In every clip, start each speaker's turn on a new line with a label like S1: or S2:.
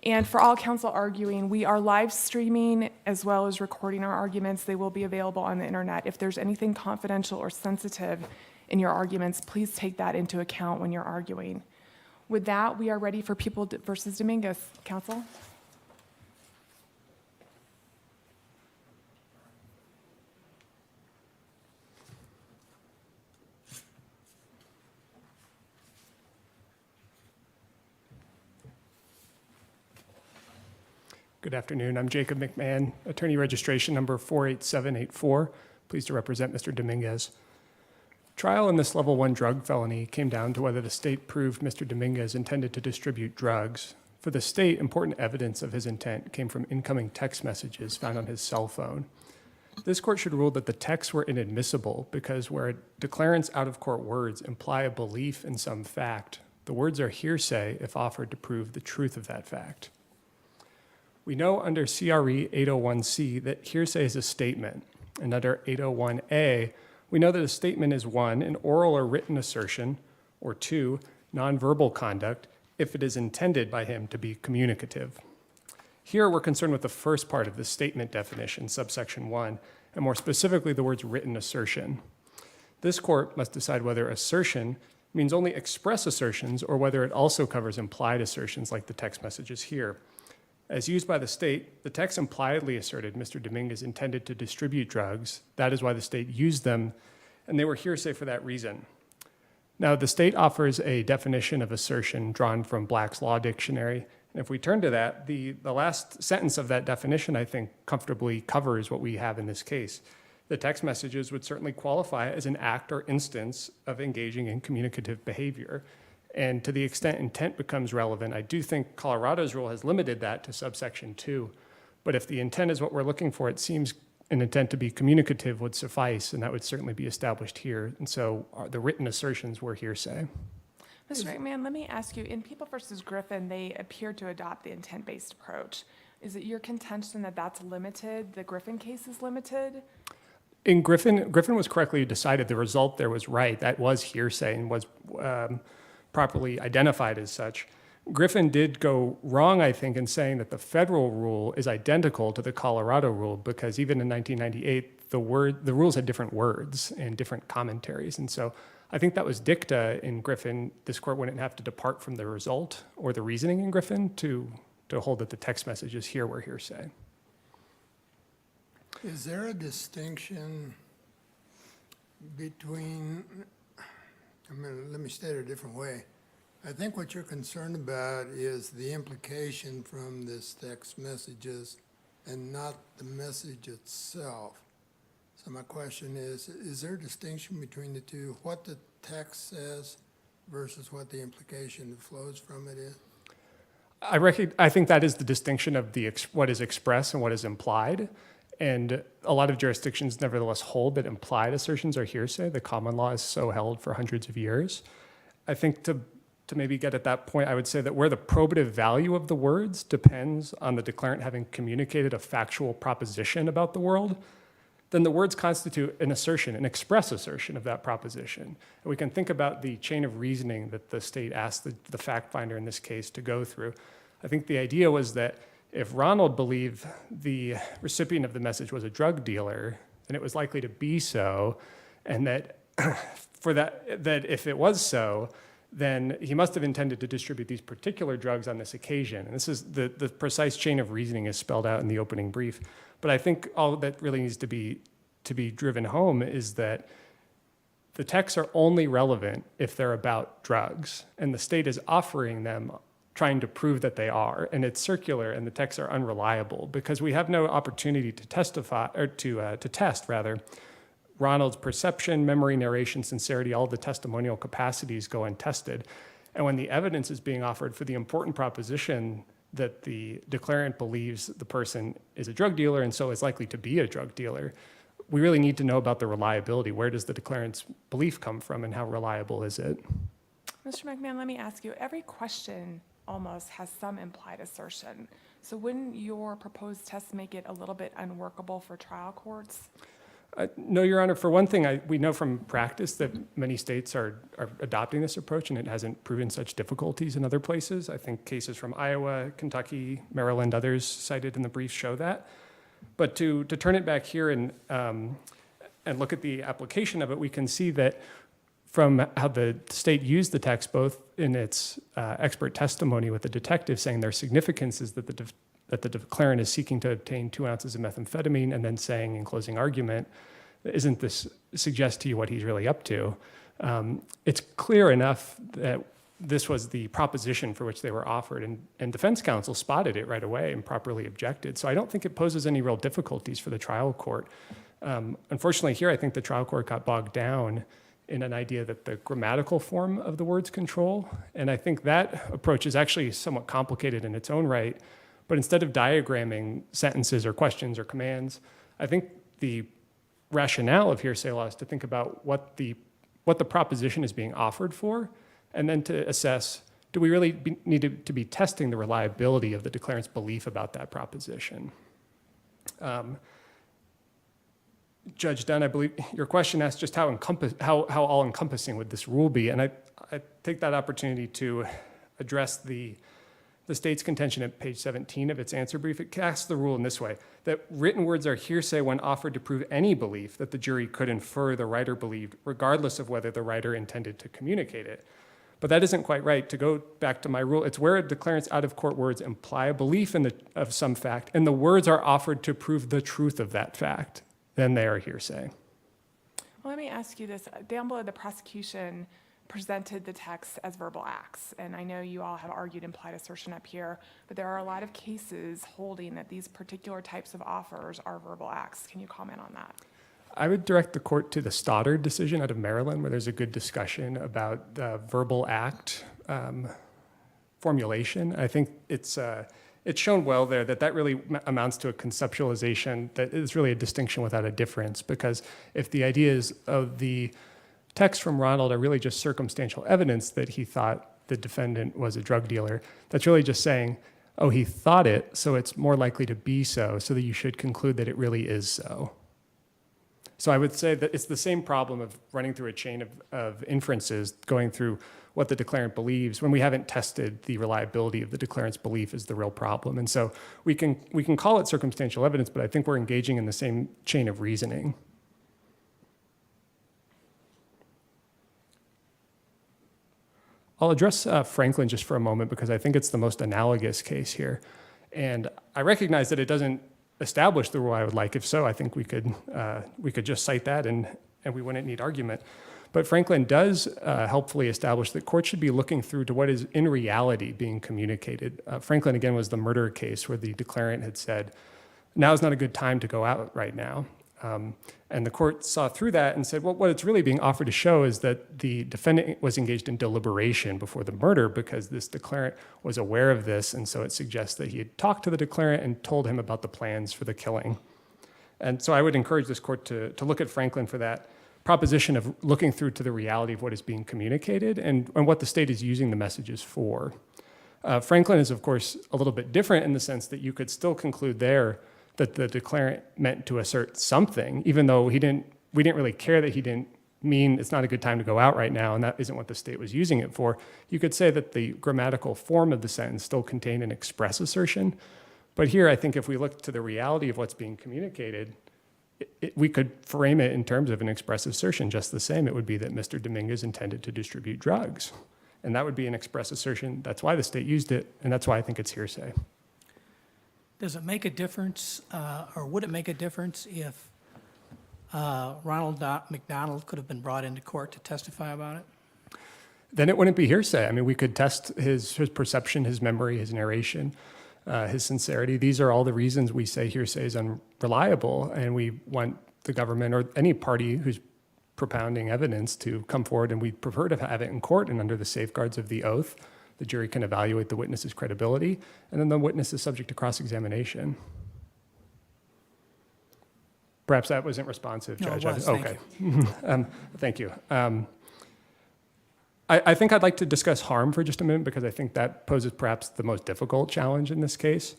S1: And for all counsel arguing, we are live streaming as well as recording our arguments. They will be available on the internet. If there's anything confidential or sensitive in your arguments, please take that into account when you're arguing. With that, we are ready for People versus Dominguez. Counsel?
S2: Good afternoon. I'm Jacob McMahon, attorney registration number 48784. Pleased to represent Mr. Dominguez. Trial in this level 1 drug felony came down to whether the state proved Mr. Dominguez intended to distribute drugs. For the state, important evidence of his intent came from incoming text messages found on his cell phone. This court should rule that the texts were inadmissible because where a declarant's out-of-court words imply a belief in some fact, the words are hearsay if offered to prove the truth of that fact. We know under CRE 801C that hearsay is a statement, and under 801A, we know that a statement is 1, an oral or written assertion, or 2, nonverbal conduct, if it is intended by him to be communicative. Here, we're concerned with the first part of the statement definition, subsection 1, and more specifically, the words written assertion. This court must decide whether assertion means only express assertions or whether it also covers implied assertions like the text messages here. As used by the state, the text impliedly asserted Mr. Dominguez intended to distribute drugs. That is why the state used them, and they were hearsay for that reason. Now, the state offers a definition of assertion drawn from Black's Law Dictionary. And if we turn to that, the last sentence of that definition, I think, comfortably covers what we have in this case. The text messages would certainly qualify as an act or instance of engaging in communicative behavior. And to the extent intent becomes relevant, I do think Colorado's rule has limited that to subsection 2. But if the intent is what we're looking for, it seems an intent to be communicative would suffice, and that would certainly be established here. And so the written assertions were hearsay.
S1: Mr. McMahon, let me ask you, in People versus Griffin, they appear to adopt the intent-based approach. Is it your contention that that's limited, the Griffin case is limited?
S2: In Griffin was correctly decided. The result there was right. That was hearsay and was properly identified as such. Griffin did go wrong, I think, in saying that the federal rule is identical to the Colorado rule because even in 1998, the rules had different words and different commentaries. And so I think that was dicta in Griffin. This court wouldn't have to depart from the result or the reasoning in Griffin to hold that the text messages here were hearsay.
S3: Is there a distinction between, let me state it a different way. I think what you're concerned about is the implication from this text messages and not the message itself. So my question is there a distinction between the two, what the text says versus what the implication that flows from it is?
S2: I think that is the distinction of what is expressed and what is implied. And a lot of jurisdictions nevertheless hold that implied assertions are hearsay. The common law is so held for hundreds of years. I think to maybe get at that point, I would say that where the probative value of the words depends on the declarant having communicated a factual proposition about the world, then the words constitute an assertion, an express assertion of that proposition. And we can think about the chain of reasoning that the state asked the fact finder in this case to go through. I think the idea was that if Ronald believed the recipient of the message was a drug dealer, then it was likely to be so, and that that if it was so, then he must have intended to distribute these particular drugs on this occasion. And this is the precise chain of reasoning is spelled out in the opening brief. But I think all that really needs to be driven home is that the texts are only relevant if they're about drugs, and the state is offering them, trying to prove that they are, and it's circular, and the texts are unreliable because we have no opportunity to testify or to test rather. Ronald's perception, memory, narration, sincerity, all the testimonial capacities go untested. And when the evidence is being offered for the important proposition that the declarant believes the person is a drug dealer and so is likely to be a drug dealer, we really need to know about the reliability. Where does the declarant's belief come from and how reliable is it?
S1: Mr. McMahon, let me ask you, every question almost has some implied assertion. So wouldn't your proposed test make it a little bit unworkable for trial courts?
S2: No, Your Honor. For one thing, we know from practice that many states are adopting this approach, and it hasn't proven such difficulties in other places. I think cases from Iowa, Kentucky, Maryland, others cited in the brief show that. But to turn it back here and look at the application of it, we can see that from how the state used the text, both in its expert testimony with the detective saying their significance is that the declarant is seeking to obtain 2 ounces of methamphetamine, and then saying in closing argument, isn't this suggest to you what he's really up to? It's clear enough that this was the proposition for which they were offered, and defense counsel spotted it right away and properly objected. So I don't think it poses any real difficulties for the trial court. Unfortunately here, I think the trial court got bogged down in an idea that the grammatical form of the words control, and I think that approach is actually somewhat complicated in its own right. But instead of diagramming sentences or questions or commands, I think the rationale of hearsay law is to think about what the proposition is being offered for, and then to assess, do we really need to be testing the reliability of the declarant's belief about that proposition? Judge Dunn, I believe your question asked just how all-encompassing would this rule be, and I take that opportunity to address the state's contention at page 17 of its answer brief. It casts the rule in this way, that written words are hearsay when offered to prove any belief that the jury could infer the writer believed, regardless of whether the writer intended to communicate it. But that isn't quite right. To go back to my rule, it's where a declarant's out-of-court words imply a belief of some fact, and the words are offered to prove the truth of that fact, then they are hearsay.
S1: Well, let me ask you this. Down below, the prosecution presented the text as verbal acts, and I know you all have argued implied assertion up here, but there are a lot of cases holding that these particular types of offers are verbal acts. Can you comment on that?
S2: I would direct the court to the Stoddard decision out of Maryland, where there's a good discussion about the verbal act formulation. I think it's shown well there that really amounts to a conceptualization that is really a distinction without a difference, because if the ideas of the text from Ronald are really just circumstantial evidence that he thought the defendant was a drug dealer, that's really just saying, oh, he thought it, so it's more likely to be so that you should conclude that it really is so. So I would say that it's the same problem of running through a chain of inferences, going through what the declarant believes, when we haven't tested the reliability of the declarant's belief is the real problem. And so we can call it circumstantial evidence, but I think we're engaging in the same chain of reasoning. I'll address Franklin just for a moment, because I think it's the most analogous case here. And I recognize that it doesn't establish the rule I would like. If so, I think we could just cite that and we wouldn't need argument. But Franklin does helpfully establish that courts should be looking through to what is in reality being communicated. Franklin, again, was the murder case where the declarant had said, now's not a good time to go out right now. And the court saw through that and said, well, what it's really being offered to show is that the defendant was engaged in deliberation before the murder, because this declarant was aware of this, and so it suggests that he had talked to the declarant and told him about the plans for the killing. And so I would encourage this court to look at Franklin for that proposition of looking through to the reality of what is being communicated and what the state is using the messages for. Franklin is, of course, a little bit different in the sense that you could still conclude there that the declarant meant to assert something, even though we didn't really care that he didn't mean it's not a good time to go out right now, and that isn't what the state was using it for. You could say that the grammatical form of the sentence still contained an express assertion. But here, I think if we look to the reality of what's being communicated, we could frame it in terms of an express assertion just the same. It would be that Mr. Dominguez intended to distribute drugs. And that would be an express assertion. That's why the state used it, and that's why I think it's hearsay.
S4: Does it make a difference, or would it make a difference if Ronald McDonald could have been brought into court to testify about it?
S2: Then it wouldn't be hearsay. I mean, we could test his perception, his memory, his narration, his sincerity. These are all the reasons we say hearsay is unreliable, and we want the government or any party who's propounding evidence to come forward, and we prefer to have it in court and under the safeguards of the oath. The jury can evaluate the witness's credibility, and then the witness is subject to cross-examination. Perhaps that wasn't responsive, Judge.
S4: No, it was.
S2: Okay. Thank you. I think I'd like to discuss harm for just a minute, because I think that poses perhaps the most difficult challenge in this case.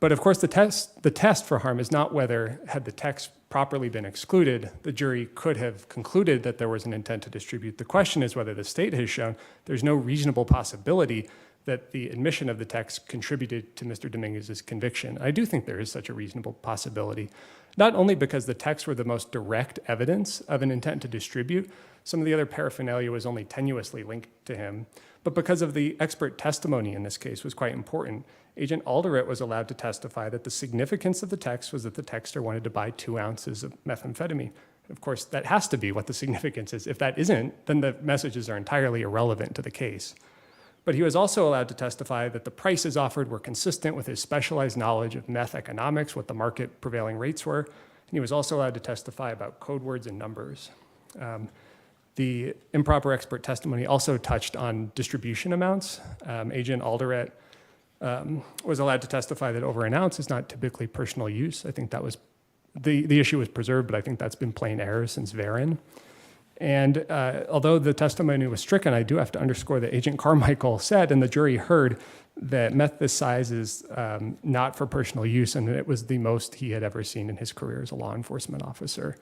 S2: But of course, the test for harm is not whether, had the text properly been excluded, the jury could have concluded that there was an intent to distribute. The question is whether the state has shown there's no reasonable possibility that the admission of the text contributed to Mr. Dominguez's conviction. I do think there is such a reasonable possibility, not only because the texts were the most direct evidence of an intent to distribute, some of the other paraphernalia was only tenuously linked to him, but because of the expert testimony in this case was quite important. Agent Alderett was allowed to testify that the significance of the text was that the texter wanted to buy 2 ounces of methamphetamine. Of course, that has to be what the significance is. If that isn't, then the messages are entirely irrelevant to the case. But he was also allowed to testify that the prices offered were consistent with his specialized knowledge of meth economics, what the market prevailing rates were. And he was also allowed to testify about code words and numbers. The improper expert testimony also touched on distribution amounts. Agent Alderett was allowed to testify that over an ounce is not typically personal use. I think that was, the issue was preserved, but I think that's been plain error since Varon. And although the testimony was stricken, I do have to underscore that Agent Carmichael said, and the jury heard, that meth this size is not for personal use, and it was the most he had ever seen in his career as a law enforcement officer.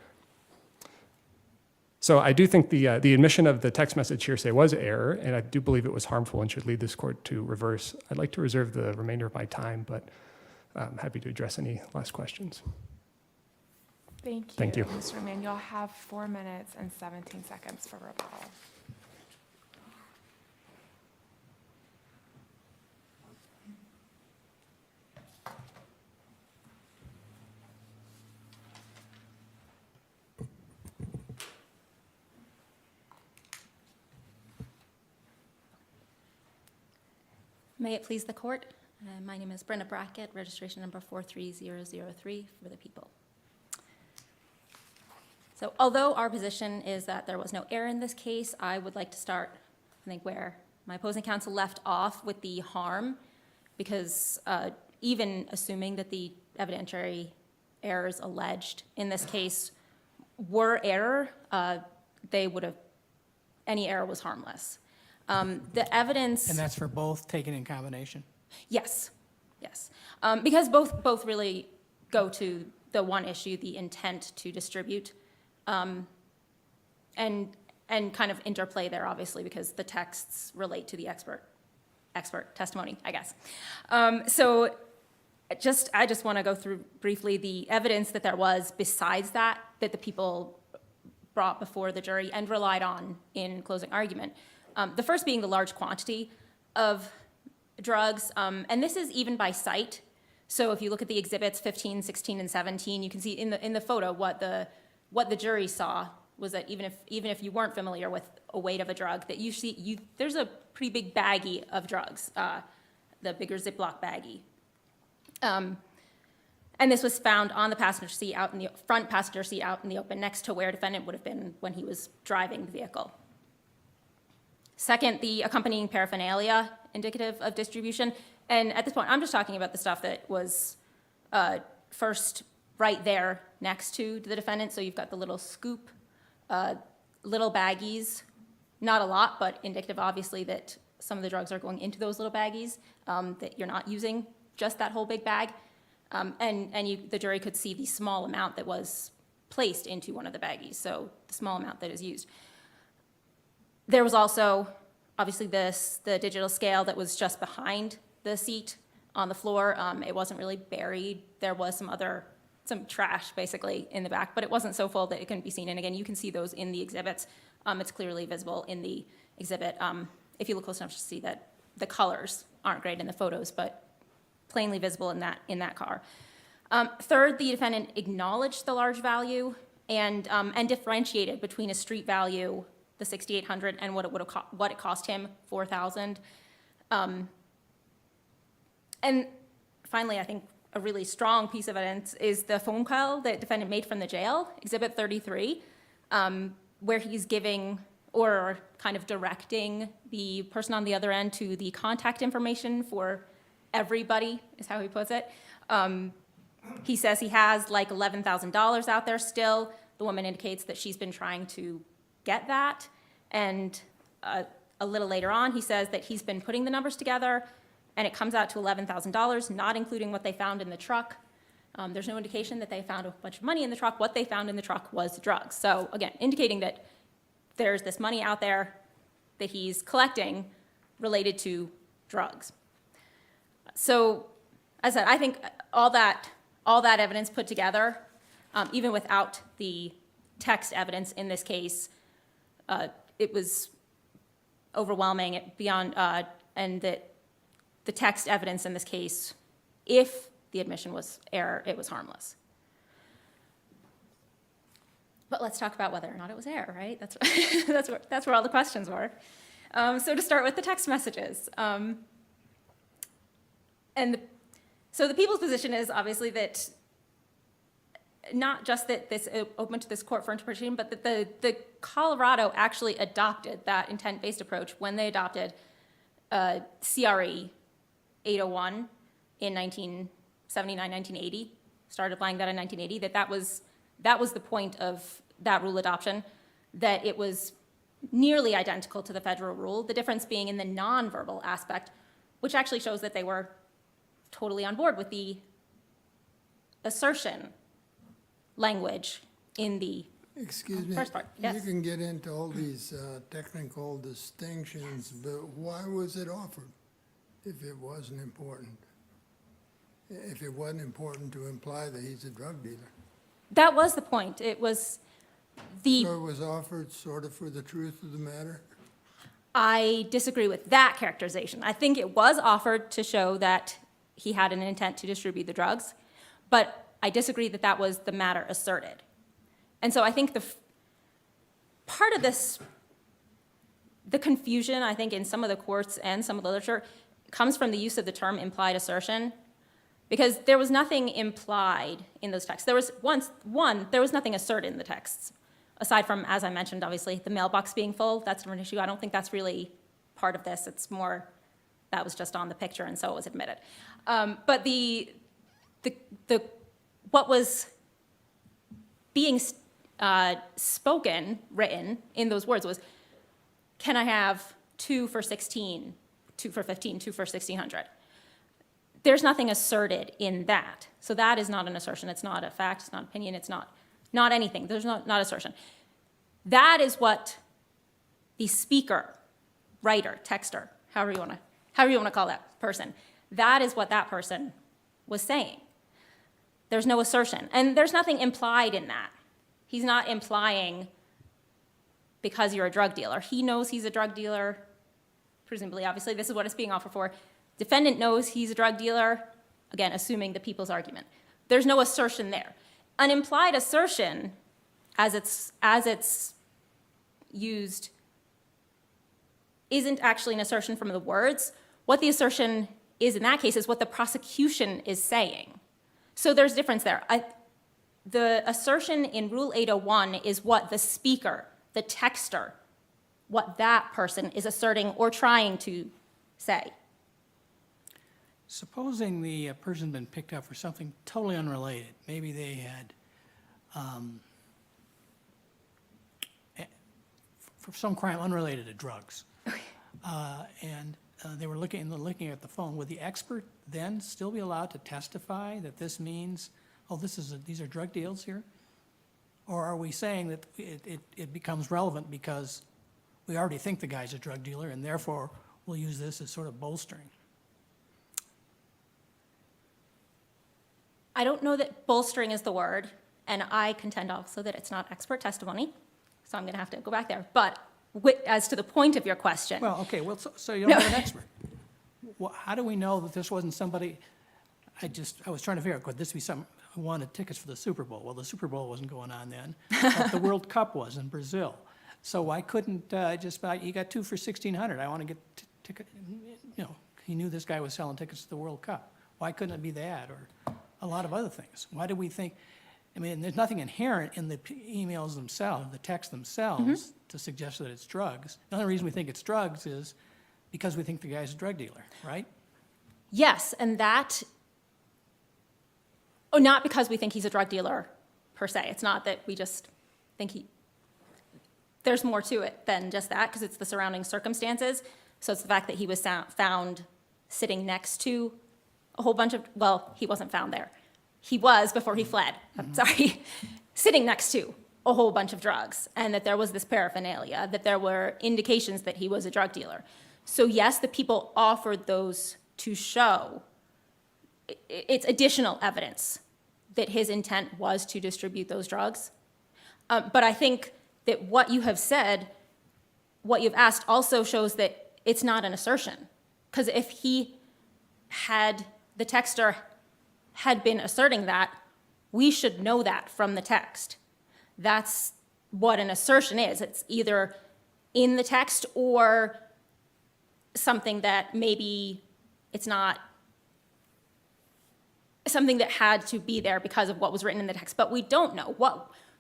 S2: So I do think the admission of the text message hearsay was error, and I do believe it was harmful and should lead this court to reverse. I'd like to reserve the remainder of my time, but I'm happy to address any last questions.
S1: Thank you.
S2: you.
S1: Mr. Mann, you'll have 4 minutes and 17 seconds for rebuttal.
S5: May it please the court. My name is Brenda Brackett, registration number 43003 for the people. So although our position is that there was no error in this case, I would like to start, I think, where my opposing counsel left off with the harm, because even assuming that the evidentiary errors alleged in this case were error, any error was harmless. The evidence.
S4: And that's for both taken in combination?
S5: Yes, yes. Because both really go to the one issue, the intent to distribute, and kind of interplay there, obviously, because the texts relate to the expert testimony, I guess. So I just want to go through briefly the evidence that there was besides that the people brought before the jury and relied on in closing argument. The first being the large quantity of drugs, and this is even by sight. So if you look at the exhibits 15, 16, and 17, you can see in the photo what the jury saw was that even if you weren't familiar with a weight of a drug, that there's a pretty big baggie of drugs, the bigger Ziploc baggie. And this was found on the passenger seat out in the front passenger seat out in the open next to where defendant would have been when he was driving the vehicle. Second, the accompanying paraphernalia indicative of distribution. And at this point, I'm just talking about the stuff that was first right there next to the defendant. So you've got the little scoop, little baggies, not a lot, but indicative, obviously, that some of the drugs are going into those little baggies, that you're not using just that whole big bag. The jury could see the small amount that was placed into one of the baggies, so the small amount that is used. There was also, obviously, the digital scale that was just behind the seat on the floor. It wasn't really buried. There was some trash, basically, in the back, but it wasn't so full that it couldn't be seen. And again, you can see those in the exhibits. It's clearly visible in the exhibit. If you look close enough to see that the colors aren't great in the photos, but plainly visible in that car. Third, the defendant acknowledged the large value and differentiated between a street value, the $6,800, and what it cost him, $4,000. And finally, I think a really strong piece of evidence is the phone call that defendant made from the jail, Exhibit 33, where he's giving or kind of directing the person on the other end to the contact information for everybody, is how he puts it. He says he has like $11,000 out there still. The woman indicates that she's been trying to get that. And a little later on, he says that he's been putting the numbers together and it comes out to $11,000, not including what they found in the truck. There's no indication that they found a bunch of money in the truck. What they found in the truck was drugs. So again, indicating that there's this money out there that he's collecting related to drugs. So, as I said, I think all that evidence put together, even without the text evidence in this case, it was overwhelming beyond, and that the text evidence in this case, if the admission was error, it was harmless. But let's talk about whether or not it was error, right? That's where all the questions were. So to start with the text messages. So the people's position is obviously that not just that this open to this court for interpretation, but that the Colorado actually adopted that intent-based approach when they adopted CRE 801 in 1979, 1980, started applying that in 1980, that was the point of that rule adoption, that it was nearly identical to the federal rule, the difference being in the nonverbal aspect, which actually shows that they were totally on board with the assertion language in the
S3: Excuse me.
S5: first part.
S3: You
S5: Yes.
S3: can get into all these technical distinctions, but why was it offered if it wasn't important? If it wasn't important to imply that he's a drug dealer?
S5: That was the point. It was the,
S3: So it was offered sort of for the truth of the matter?
S5: I disagree with that characterization. I think it was offered to show that he had an intent to distribute the drugs, but I disagree that that was the matter asserted. And so I think part of this, the confusion, I think, in some of the courts and some of the literature comes from the use of the term implied assertion, because there was nothing implied in those texts. There was there was nothing asserted in the texts, aside from, as I mentioned, obviously, the mailbox being full. That's a different issue. I don't think that's really part of this. It's more, that was just on the picture, and so it was admitted. But what was being spoken, written in those words was, can I have 2 for 16, 2 for 15, 2 for 1600? There's nothing asserted in that. So that is not an assertion. It's not a fact. It's not opinion. It's not anything. There's not assertion. That is what the speaker, writer, texter, however you want to call that person, that is what that person was saying. There's no assertion. And there's nothing implied in that. He's not implying because you're a drug dealer. He knows he's a drug dealer, presumably, obviously. This is what it's being offered for. Defendant knows he's a drug dealer, again, assuming the people's argument. There's no assertion there. An implied assertion, as it's used, isn't actually an assertion from the words. What the assertion is in that case is what the prosecution is saying. So there's difference there. The assertion in Rule 801 is what the speaker, the texter, what that person is asserting or trying to say.
S4: Supposing the person had been picked up for something totally unrelated, maybe they had, for some crime unrelated to drugs, and they were looking at the phone, would the expert then still be allowed to testify that this means, oh, these are drug deals here? Or are we saying that it becomes relevant because we already think the guy's a drug dealer and therefore we'll use this as sort of bolstering?
S5: I don't know that bolstering is the word, and I contend also that it's not expert testimony, so I'm going to have to go back there. But as to the point of your question,
S4: Well, okay, well, so you don't have an expert. Well, how do we know that this wasn't somebody, I was trying to figure out, could this be some who wanted tickets for the Super Bowl? Well, the Super Bowl wasn't going on then, but the World Cup was in Brazil. So why couldn't you got 2 for 1600, I want to get ticket, he knew this guy was selling tickets to the World Cup. Why couldn't it be that, or a lot of other things? Why do we think, there's nothing inherent in the emails themselves, the texts themselves, to suggest that it's drugs. The only reason we think it's drugs is because we think the guy's a drug dealer, right?
S5: yes, and that, not because we think he's a drug dealer per se. It's not that we just think there's more to it than just that, because it's the surrounding circumstances. So it's the fact that he was found sitting next to a whole bunch of, well, he wasn't found there. He was before he fled, I'm sorry, sitting next to a whole bunch of drugs, and that there was this paraphernalia, that there were indications that he was a drug dealer. So yes, the people offered those to show it's additional evidence that his intent was to distribute those drugs. But I think that what you have said, what you've asked also shows that it's not an assertion. Because if he had, the texter had been asserting that, we should know that from the text. That's what an assertion is. It's either in the text or something that maybe it's not, something that had to be there because of what was written in the text. But we don't know.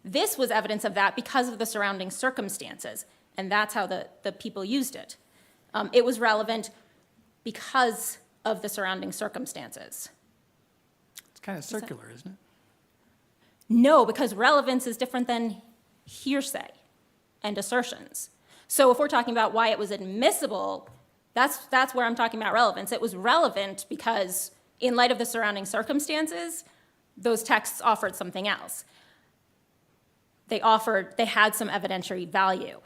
S5: This was evidence of that because of the surrounding circumstances, and that's how the people used it. It was relevant because of the surrounding circumstances.
S4: It's kind of circular, isn't it?
S5: No, because relevance is different than hearsay and assertions. So if we're talking about why it was admissible, that's where I'm talking about relevance. It was relevant because in light of the surrounding circumstances, those texts offered something else. They had some evidentiary value.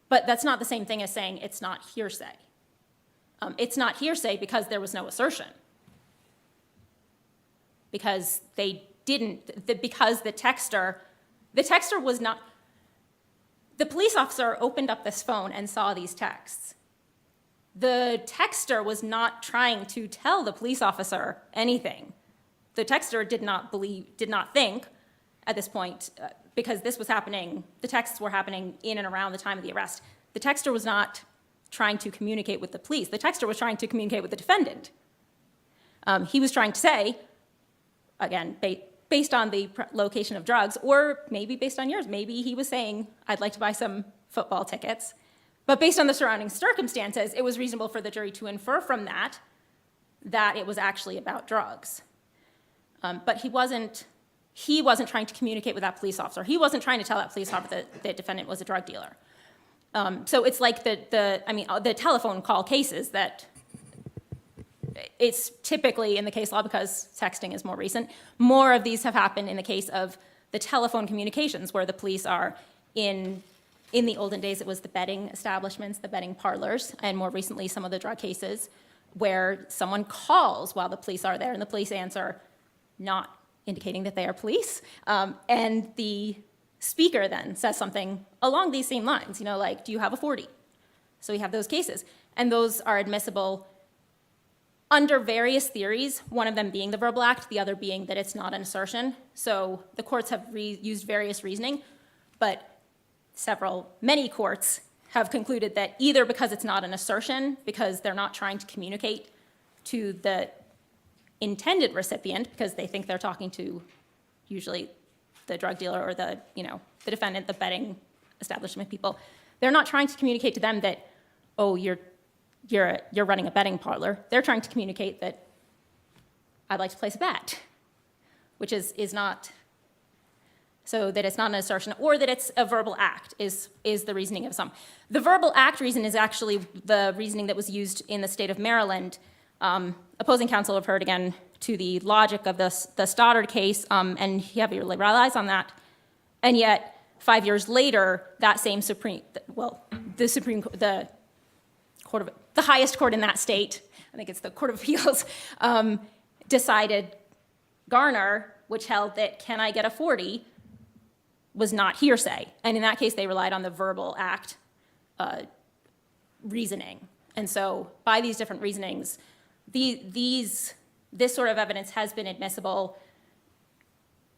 S5: But that's not the same thing as saying it's not hearsay. It's not hearsay because there was no assertion. Because because the texter was not, the police officer opened up this phone and saw these texts. The texter was not trying to tell the police officer anything. The texter did not think at this point, because this was happening, the texts were happening in and around the time of the arrest. The texter was not trying to communicate with the police. The texter was trying to communicate with the defendant. He was trying to say, again, based on the location of drugs, or maybe based on yours, maybe he was saying, I'd like to buy some football tickets. But based on the surrounding circumstances, it was reasonable for the jury to infer from that it was actually about drugs. But he wasn't trying to communicate with that police officer. He wasn't trying to tell that police officer that the defendant was a drug dealer. So it's like the telephone call cases that it's typically in the case law, because texting is more recent, more of these have happened in the case of the telephone communications where the police are in the olden days, it was the betting establishments, the betting parlors, and more recently some of the drug cases where someone calls while the police are there and the police answer, not indicating that they are police. And the speaker then says something along these same lines, like, do you have a 40? So we have those cases. And those are admissible under various theories, one of them being the verbal act, the other being that it's not an assertion. So the courts have used various reasoning, but many courts have concluded that either because it's not an assertion, because they're not trying to communicate to the intended recipient, because they think they're talking to usually the drug dealer or the defendant, the betting establishment people. They're not trying to communicate to them that, oh, you're running a betting parlor. They're trying to communicate that I'd like to place a bet, which is not, so that it's not an assertion, or that it's a verbal act is the reasoning of some. The verbal act reason is actually the reasoning that was used in the state of Maryland. Opposing counsel have heard again to the logic of the Stoddard case, and heavily relies on that. And yet, 5 years later, that same the highest court in that state, I think it's the Court of Appeals, decided Garner, which held that can I get a 40, was not hearsay. And in that case, they relied on the verbal act reasoning. And so by these different reasonings, this sort of evidence has been admissible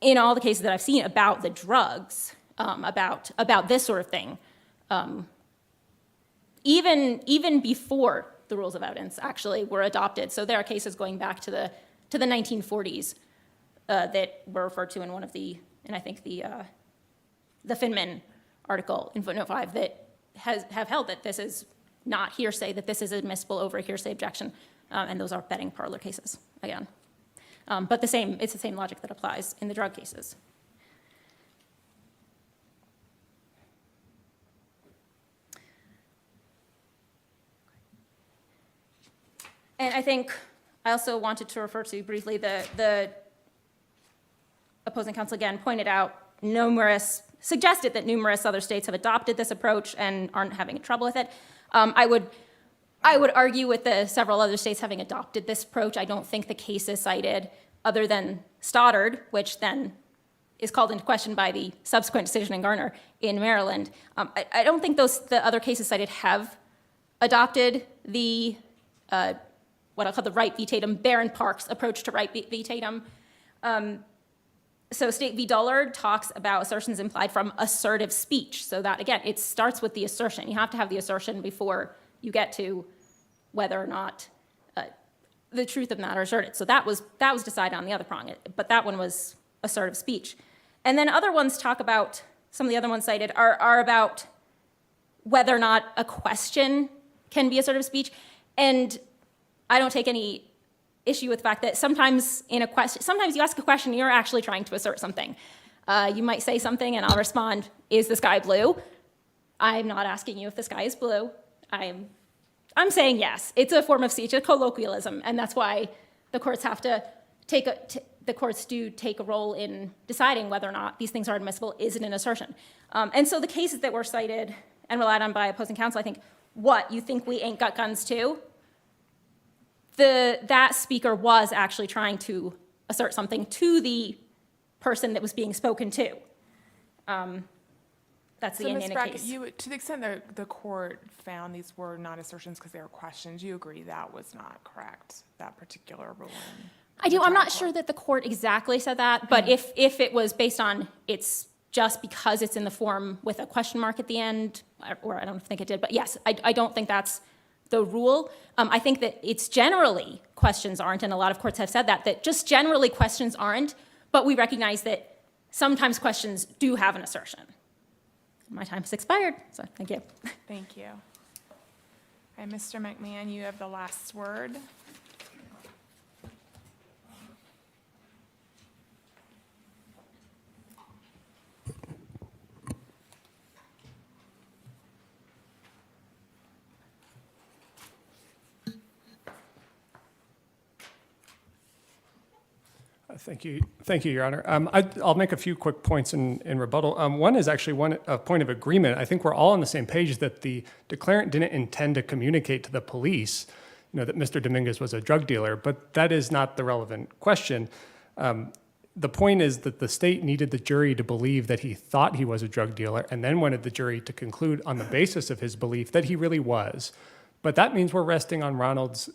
S5: in all the cases that I've seen about the drugs, about this sort of thing. Even before the rules of evidence actually were adopted. So there are cases going back to the 1940s that were referred to in one of I think the Finman article in footnote 5 that have held that this is not hearsay, that this is admissible over a hearsay objection, and those are betting parlor cases again. But it's the same logic that applies in the drug cases. And I think I also wanted to refer to briefly the opposing counsel again pointed out suggested that numerous other states have adopted this approach and aren't having trouble with it. I would argue with the several other states having adopted this approach. I don't think the cases cited, other than Stoddard, which then is called into question by the subsequent decision in Garner in Maryland. I don't think the other cases cited have adopted the what I'll call the Wright v. Tatum, Barron Park's approach to Wright v. Tatum. So State v. Dullard talks about assertions implied from assertive speech. So that, again, it starts with the assertion. You have to have the assertion before you get to whether or not the truth of the matter is asserted. So that was decided on the other prong, but that one was assertive speech. And then other ones talk about, some of the other ones cited are about whether or not a question can be assertive speech. And I don't take any issue with the fact that sometimes you ask a question, you're actually trying to assert something. You might say something and I'll respond, is the sky blue? I'm not asking you if the sky is blue. I'm saying yes. It's a form of speech, a colloquialism, and that's why the courts have to the courts do take a role in deciding whether or not these things are admissible. Is it an assertion? And so the cases that were cited and relied on by opposing counsel, I think, what, you think we ain't got guns too? That speaker was actually trying to assert something to the person that was being spoken to. That's the
S1: So, Ms.
S5: Indiana
S1: Brackett,
S5: case.
S1: to the extent that the court found these were not assertions because they were questions, you agree that was not correct, that particular ruling?
S5: I do. I'm not sure that the court exactly said that, but if it was based on it's just because it's in the form with a question mark at the end, or I don't think it did, but yes, I don't think that's the rule. I think that it's generally questions aren't, and a lot of courts have said that just generally questions aren't, but we recognize that sometimes questions do have an assertion. My time has expired, so thank you.
S1: Thank you. And Mr. McMahon, you have the last word.
S2: Thank you, Your Honor. I'll make a few quick points in rebuttal. One is actually a point of agreement. I think we're all on the same page that the declarant didn't intend to communicate to the police, that Mr. Dominguez was a drug dealer, but that is not the relevant question. The point is that the state needed the jury to believe that he thought he was a drug dealer and then wanted the jury to conclude on the basis of his belief that he really was. But that means we're resting on Ronald's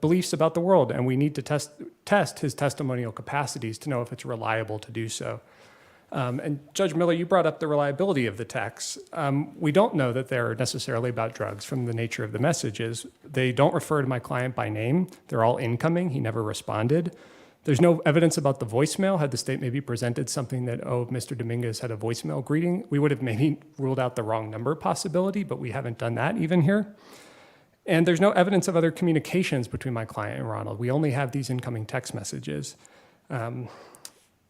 S2: beliefs about the world, and we need to test his testimonial capacities to know if it's reliable to do so. And Judge Miller, you brought up the reliability of the texts. We don't know that they're necessarily about drugs from the nature of the messages. They don't refer to my client by name. They're all incoming. He never responded. There's no evidence about the voicemail. Had the state maybe presented something that, Mr. Dominguez had a voicemail greeting, we would have maybe ruled out the wrong number possibility, but we haven't done that even here. And there's no evidence of other communications between my client and Ronald. We only have these incoming text messages.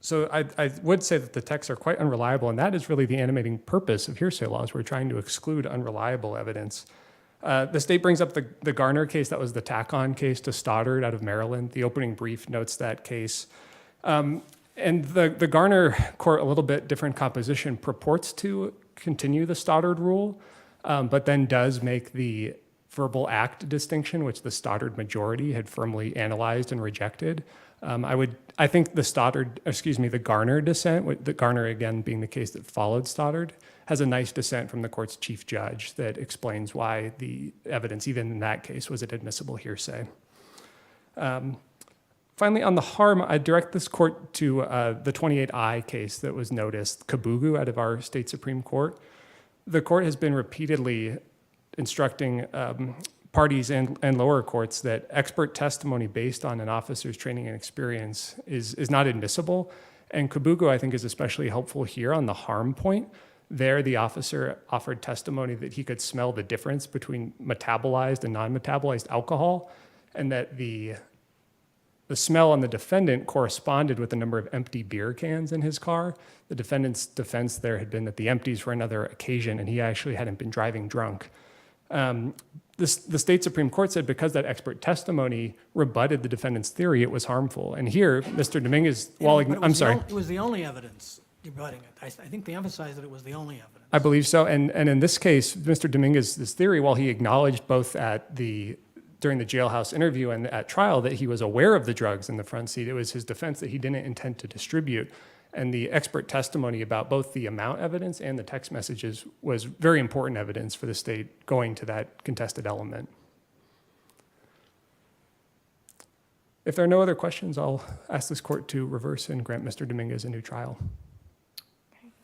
S2: So I would say that the texts are quite unreliable, and that is really the animating purpose of hearsay laws. We're trying to exclude unreliable evidence. The state brings up the Garner case. That was the tack-on case to Stoddard out of Maryland. The opening brief notes that case. And the Garner court, a little bit different composition, purports to continue the Stoddard rule, but then does make the verbal act distinction, which the Stoddard majority had firmly analyzed and rejected. I think the Garner dissent, the Garner again being the case that followed Stoddard, has a nice dissent from the court's chief judge that explains why the evidence, even in that case, was admissible hearsay. Finally, on the harm, I direct this court to the 28I case that was noticed, Kabugu, out of our state Supreme Court. The court has been repeatedly instructing parties and lower courts that expert testimony based on an officer's training and experience is not admissible. And Kabugu, I think, is especially helpful here on the harm point. There, the officer offered testimony that he could smell the difference between metabolized and non-metabolized alcohol, and that the smell on the defendant corresponded with the number of empty beer cans in his car. The defendant's defense there had been that the empties were another occasion, and he actually hadn't been driving drunk. The state Supreme Court said because that expert testimony rebutted the defendant's theory, it was harmful. And here, Mr. Dominguez,
S4: But it
S2: I'm
S4: was
S2: sorry.
S4: It was the only evidence rebutting it. I think they emphasized that it was the only evidence.
S2: I believe so. And in this case, Mr. Dominguez's theory, while he acknowledged both during the jailhouse interview and at trial that he was aware of the drugs in the front seat, it was his defense that he didn't intend to distribute. And the expert testimony about both the amount evidence and the text messages was very important evidence for the state going to that contested element. If there are no other questions, I'll ask this court to reverse and grant Mr. Dominguez a new trial.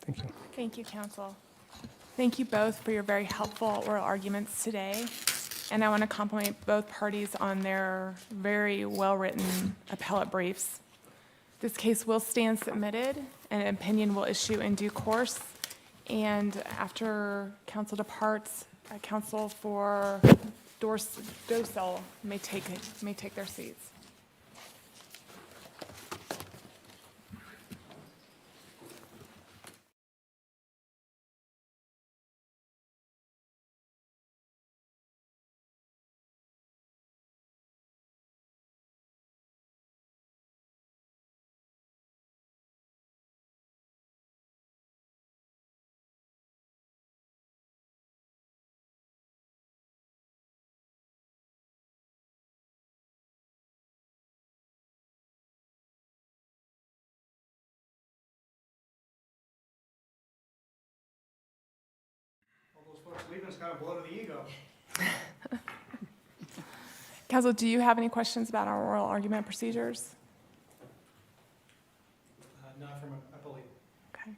S2: Thank you.
S1: Thank you, counsel. Thank you both for your very helpful oral arguments today. And I want to compliment both parties on their very well-written appellate briefs. This case will stand submitted, and an opinion will issue in due course. And after counsel departs, counsel for Docel may take their seats.
S2: All those folks leaving is kind of blow to the ego.
S1: Counsel, do you have any questions about our oral argument procedures?
S2: Not from appellate,
S1: Okay.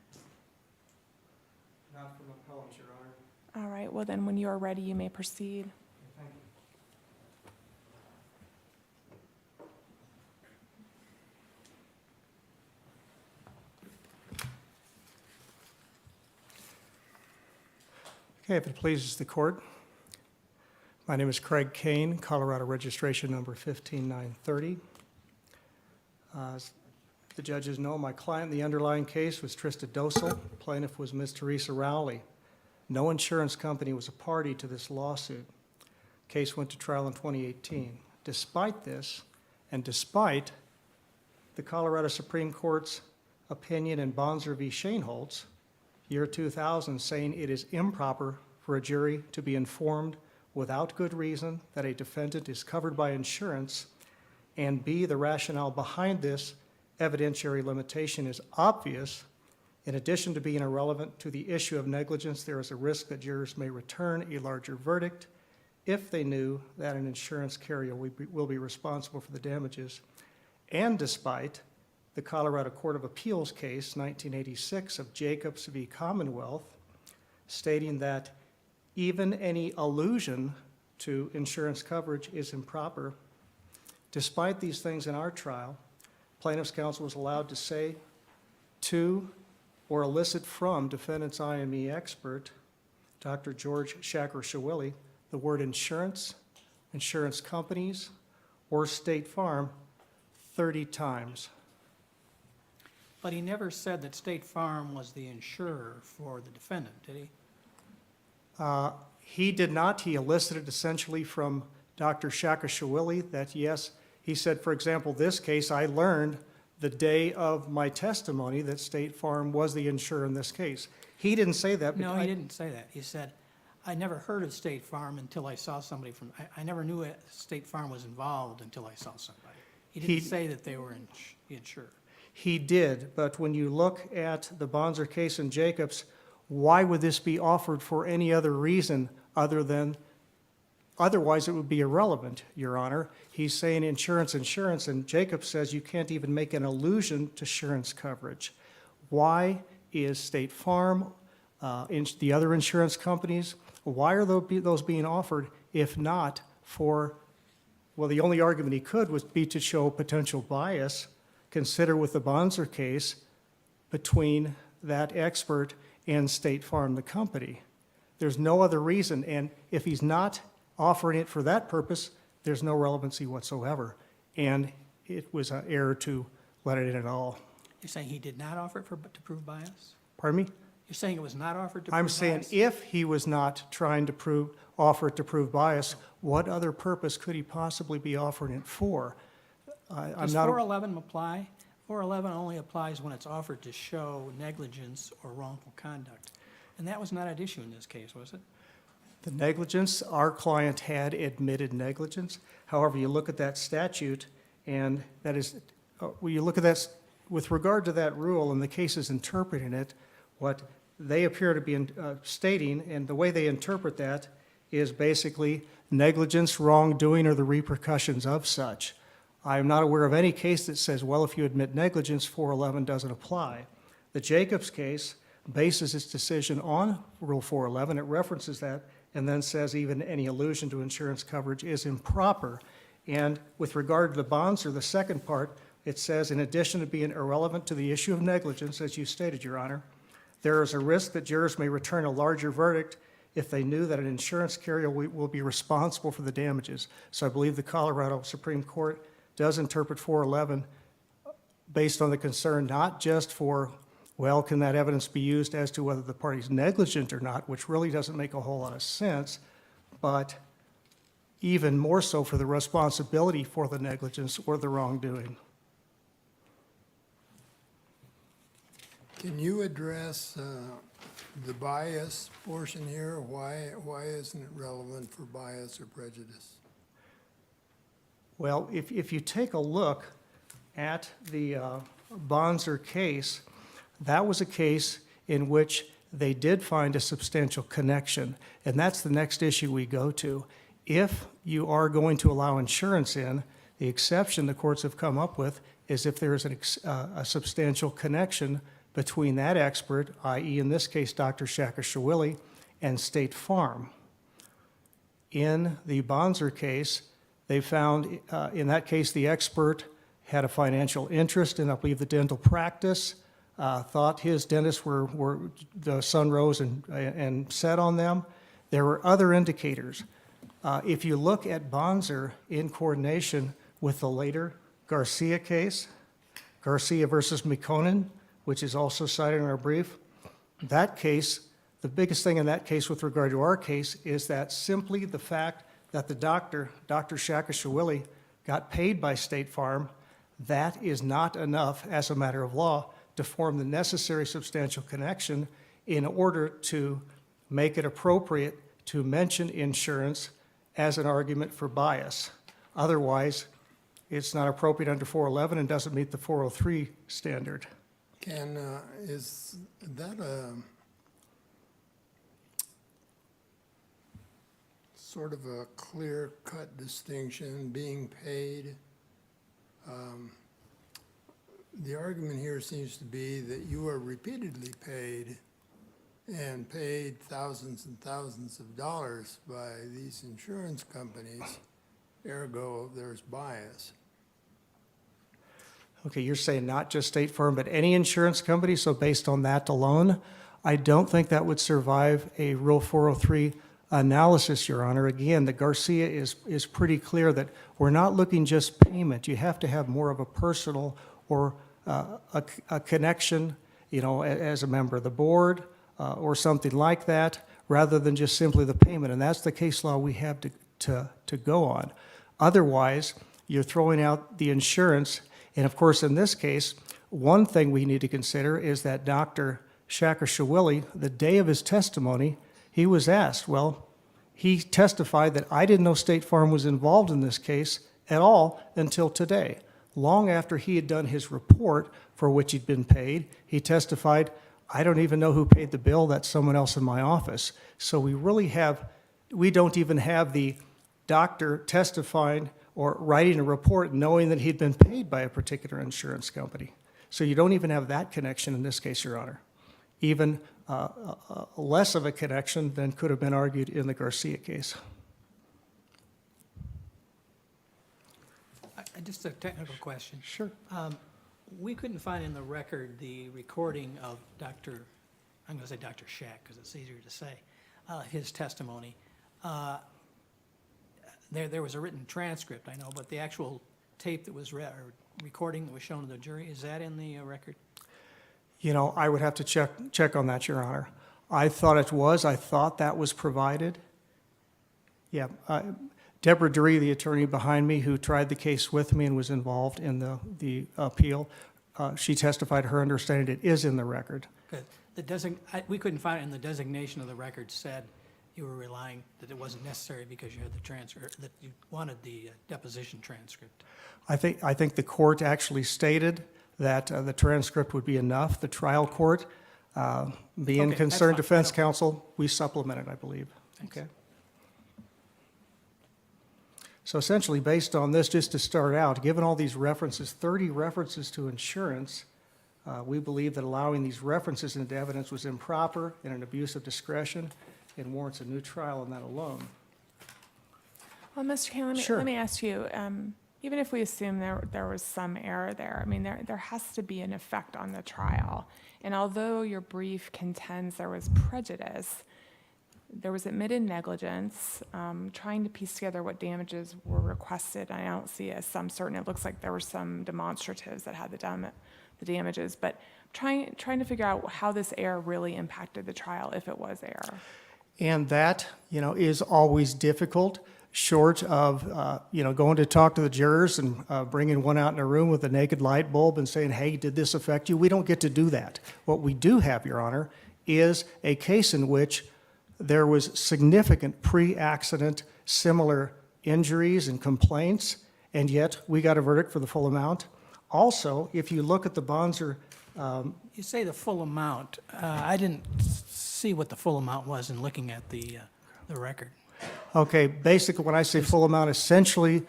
S2: not from appellant, Your Honor.
S1: All right, well then, when you are ready, you may proceed.
S2: Thank you.
S6: Okay, if it pleases the court. My name is Craig Kane, Colorado registration number 15930. As the judges know, my client in the underlying case was Trista Docel. Plaintiff was Ms. Teresa Rowley. No insurance company was a party to this lawsuit. Case went to trial in 2018. Despite this, and despite the Colorado Supreme Court's opinion in Bonser v. Shaneholtz, year 2000, saying it is improper for a jury to be informed without good reason that a defendant is covered by insurance, and B, the rationale behind this evidentiary limitation is obvious. In addition to being irrelevant to the issue of negligence, there is a risk that jurors may return a larger verdict if they knew that an insurance carrier will be responsible for the damages. And despite the Colorado Court of Appeals case, 1986, of Jacobs v. Commonwealth, stating that even any allusion to insurance coverage is improper. Despite these things in our trial, plaintiff's counsel was allowed to say to or elicit from defendant's IME expert, Dr. George Shaker-Shawilly, the word insurance, insurance companies, or State Farm 30 times.
S4: But he never said that State Farm was the insurer for the defendant, did he?
S6: He did not. He elicited essentially from Dr. Shaker-Shawilly that, yes, he said, for example, this case, I learned the day of my testimony that State Farm was the insurer in this case. He didn't say that.
S4: No, he didn't say that. He said, I never heard of State Farm until I saw somebody from, I never knew State Farm was involved until I saw somebody. He didn't say that they were the insurer.
S6: He did, but when you look at the Bonser case in Jacobs, why would this be offered for any other reason other than, otherwise it would be irrelevant, Your Honor. He's saying insurance, insurance, and Jacobs says you can't even make an allusion to insurance coverage. Why is State Farm, the other insurance companies, why are those being offered if not for, well, the only argument he could was be to show potential bias. Consider with the Bonser case between that expert and State Farm, the company. There's no other reason, and if he's not offering it for that purpose, there's no relevancy whatsoever. And it was an error to let it in at all.
S4: You're saying he did not offer it to prove bias?
S6: Pardon me?
S4: You're saying it was not offered to prove
S6: I'm
S4: bias?
S6: saying if he was not trying to prove, offer it to prove bias, what other purpose could he possibly be offering it for? I'm
S4: Does
S6: not.
S4: 411 apply? 411 only applies when it's offered to show negligence or wrongful conduct. And that was not at issue in this case, was it?
S6: The negligence, our client had admitted negligence. However, you look at that statute, and that is, when you look at that, with regard to that rule and the cases interpreting it, what they appear to be stating, and the way they interpret that, is basically negligence, wrongdoing, or the repercussions of such. I am not aware of any case that says, well, if you admit negligence, 411 doesn't apply. The Jacobs case bases its decision on Rule 411. It references that and then says even any allusion to insurance coverage is improper. And with regard to the bonds, or the second part, it says, in addition to being irrelevant to the issue of negligence, as you stated, Your Honor, there is a risk that jurors may return a larger verdict if they knew that an insurance carrier will be responsible for the damages. So I believe the Colorado Supreme Court does interpret 411 based on the concern not just for, well, can that evidence be used as to whether the party's negligent or not, which really doesn't make a whole lot of sense, but even more so for the responsibility for the negligence or the wrongdoing.
S3: Can you address the bias portion here? Why isn't it relevant for bias or prejudice?
S6: Well, if you take a look at the Bonser case, that was a case in which they did find a substantial connection, and that's the next issue we go to. If you are going to allow insurance in, the exception the courts have come up with is if there is a substantial connection between that expert, i.e. in this case Dr. Shakashawili, and State Farm. In the Bonser case, they found, in that case, the expert had a financial interest in, I believe, the dental practice, thought his dentists the sun rose and set on them. There were other indicators. If you look at Bonser in coordination with the later Garcia case, Garcia versus McConan, which is also cited in our brief, that case, the biggest thing in that case with regard to our case is that simply the fact that the doctor, Dr. Shakashawili, got paid by State Farm, that is not enough as a matter of law to form the necessary substantial connection in order to make it appropriate to mention insurance as an argument for bias. Otherwise, it's not appropriate under 411 and doesn't meet the 403 standard.
S3: Is that a sort of a clear-cut distinction, being paid? The argument here seems to be that you are repeatedly paid and paid thousands and thousands of dollars by these insurance companies, ergo there's bias.
S6: Okay, you're saying not just State Farm, but any insurance company, so based on that alone, I don't think that would survive a Rule 403 analysis, Your Honor. Again, the Garcia is pretty clear that we're not looking just payment. You have to have more of a personal or a connection, as a member of the board or something like that, rather than just simply the payment. And that's the case law we have to go on. Otherwise, you're throwing out the insurance. And of course, in this case, one thing we need to consider is that Dr. Shakashawili, the day of his testimony, he was asked, well, he testified that I didn't know State Farm was involved in this case at all until today. Long after he had done his report for which he'd been paid, he testified, I don't even know who paid the bill, that's someone else in my office. So we don't even have the doctor testifying or writing a report knowing that he'd been paid by a particular insurance company. So you don't even have that connection in this case, Your Honor. Even less of a connection than could have been argued in the Garcia case.
S4: Just a technical question.
S6: Sure.
S4: We couldn't find in the record the recording of I'm going to say Dr. Shack because it's easier to say, his testimony. There was a written transcript, I know, but the actual tape that was recording that was shown to the jury, is that in the record?
S6: I would have to check on that, Your Honor. I thought it was. I thought that was provided. Yeah, Deborah Durree, the attorney behind me who tried the case with me and was involved in the appeal, she testified her understanding it is in the record.
S4: Good. We couldn't find it in the designation of the record said you were relying that it wasn't necessary because you had the transcript, that you wanted the deposition transcript.
S6: I think the court actually stated that the transcript would be enough. The trial court, being
S4: Okay, that's
S6: concerned
S4: fine.
S6: defense
S4: I don't-
S6: counsel, we supplemented, I believe.
S4: Thanks.
S6: Okay. So essentially, based on this, just to start out, given all these references, 30 references to insurance, we believe that allowing these references into evidence was improper and an abuse of discretion and warrants a new trial on that alone.
S1: Well, Mr. Kane,
S6: Sure.
S1: let me ask you, even if we assume there was some error there, I mean, there has to be an effect on the trial. And although your brief contends there was prejudice, there was admitted negligence, trying to piece together what damages were requested. I don't see as some certain, it looks like there were some demonstratives that had the damages, but trying to figure out how this error really impacted the trial, if it was error.
S6: And that, is always difficult, short of, going to talk to the jurors and bringing one out in a room with a naked light bulb and saying, hey, did this affect you? We don't get to do that. What we do have, Your Honor, is a case in which there was significant pre-accident similar injuries and complaints, and yet we got a verdict for the full amount. Also, if you look at the Bonser,
S4: You say the full amount. I didn't see what the full amount was in looking at the record.
S6: okay, basically when I say full amount, essentially,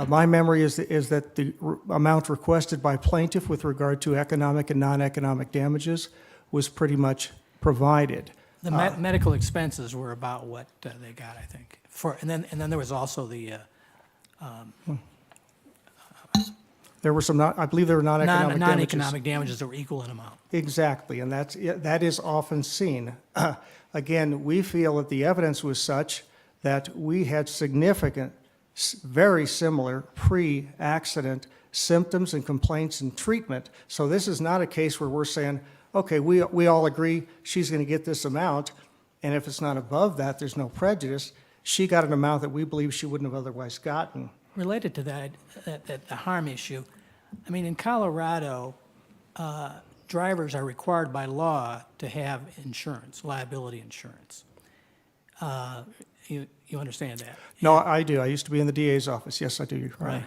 S6: my memory is that the amount requested by plaintiff with regard to economic and non-economic damages was pretty much provided.
S4: The medical expenses were about what they got, I think. And then there was also the
S6: There were some, I believe there were non-economic damages.
S4: non-economic damages that were equal in amount.
S6: Exactly, and that is often seen. Again, we feel that the evidence was such that we had significant, very similar pre-accident symptoms and complaints and treatment. So this is not a case where we're saying, okay, we all agree she's going to get this amount, and if it's not above that, there's no prejudice. She got an amount that we believe she wouldn't have otherwise gotten.
S4: Related to that, the harm issue, I mean, in Colorado, drivers are required by law to have insurance, liability insurance. You understand that?
S6: No, I do. I used to be in the DA's office. Yes, I do. You're right.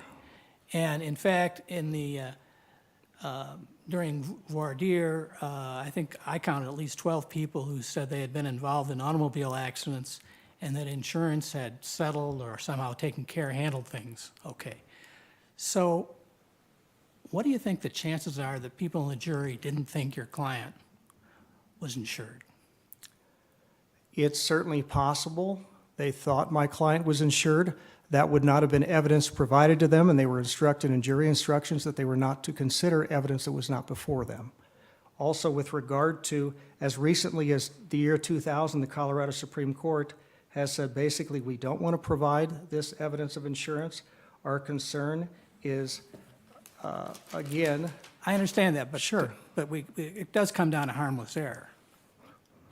S4: And in fact, during voir dire, I think I counted at least 12 people who said they had been involved in automobile accidents and that insurance had settled or somehow taken care, handled things okay. So what do you think the chances are that people in the jury didn't think your client was insured?
S6: It's certainly possible they thought my client was insured. That would not have been evidence provided to them, and they were instructed in jury instructions that they were not to consider evidence that was not before them. Also, with regard to, as recently as the year 2000, the Colorado Supreme Court has said basically we don't want to provide this evidence of insurance. Our concern is, again,
S4: I understand that, but
S6: Sure.
S4: But it does come down to harmless error.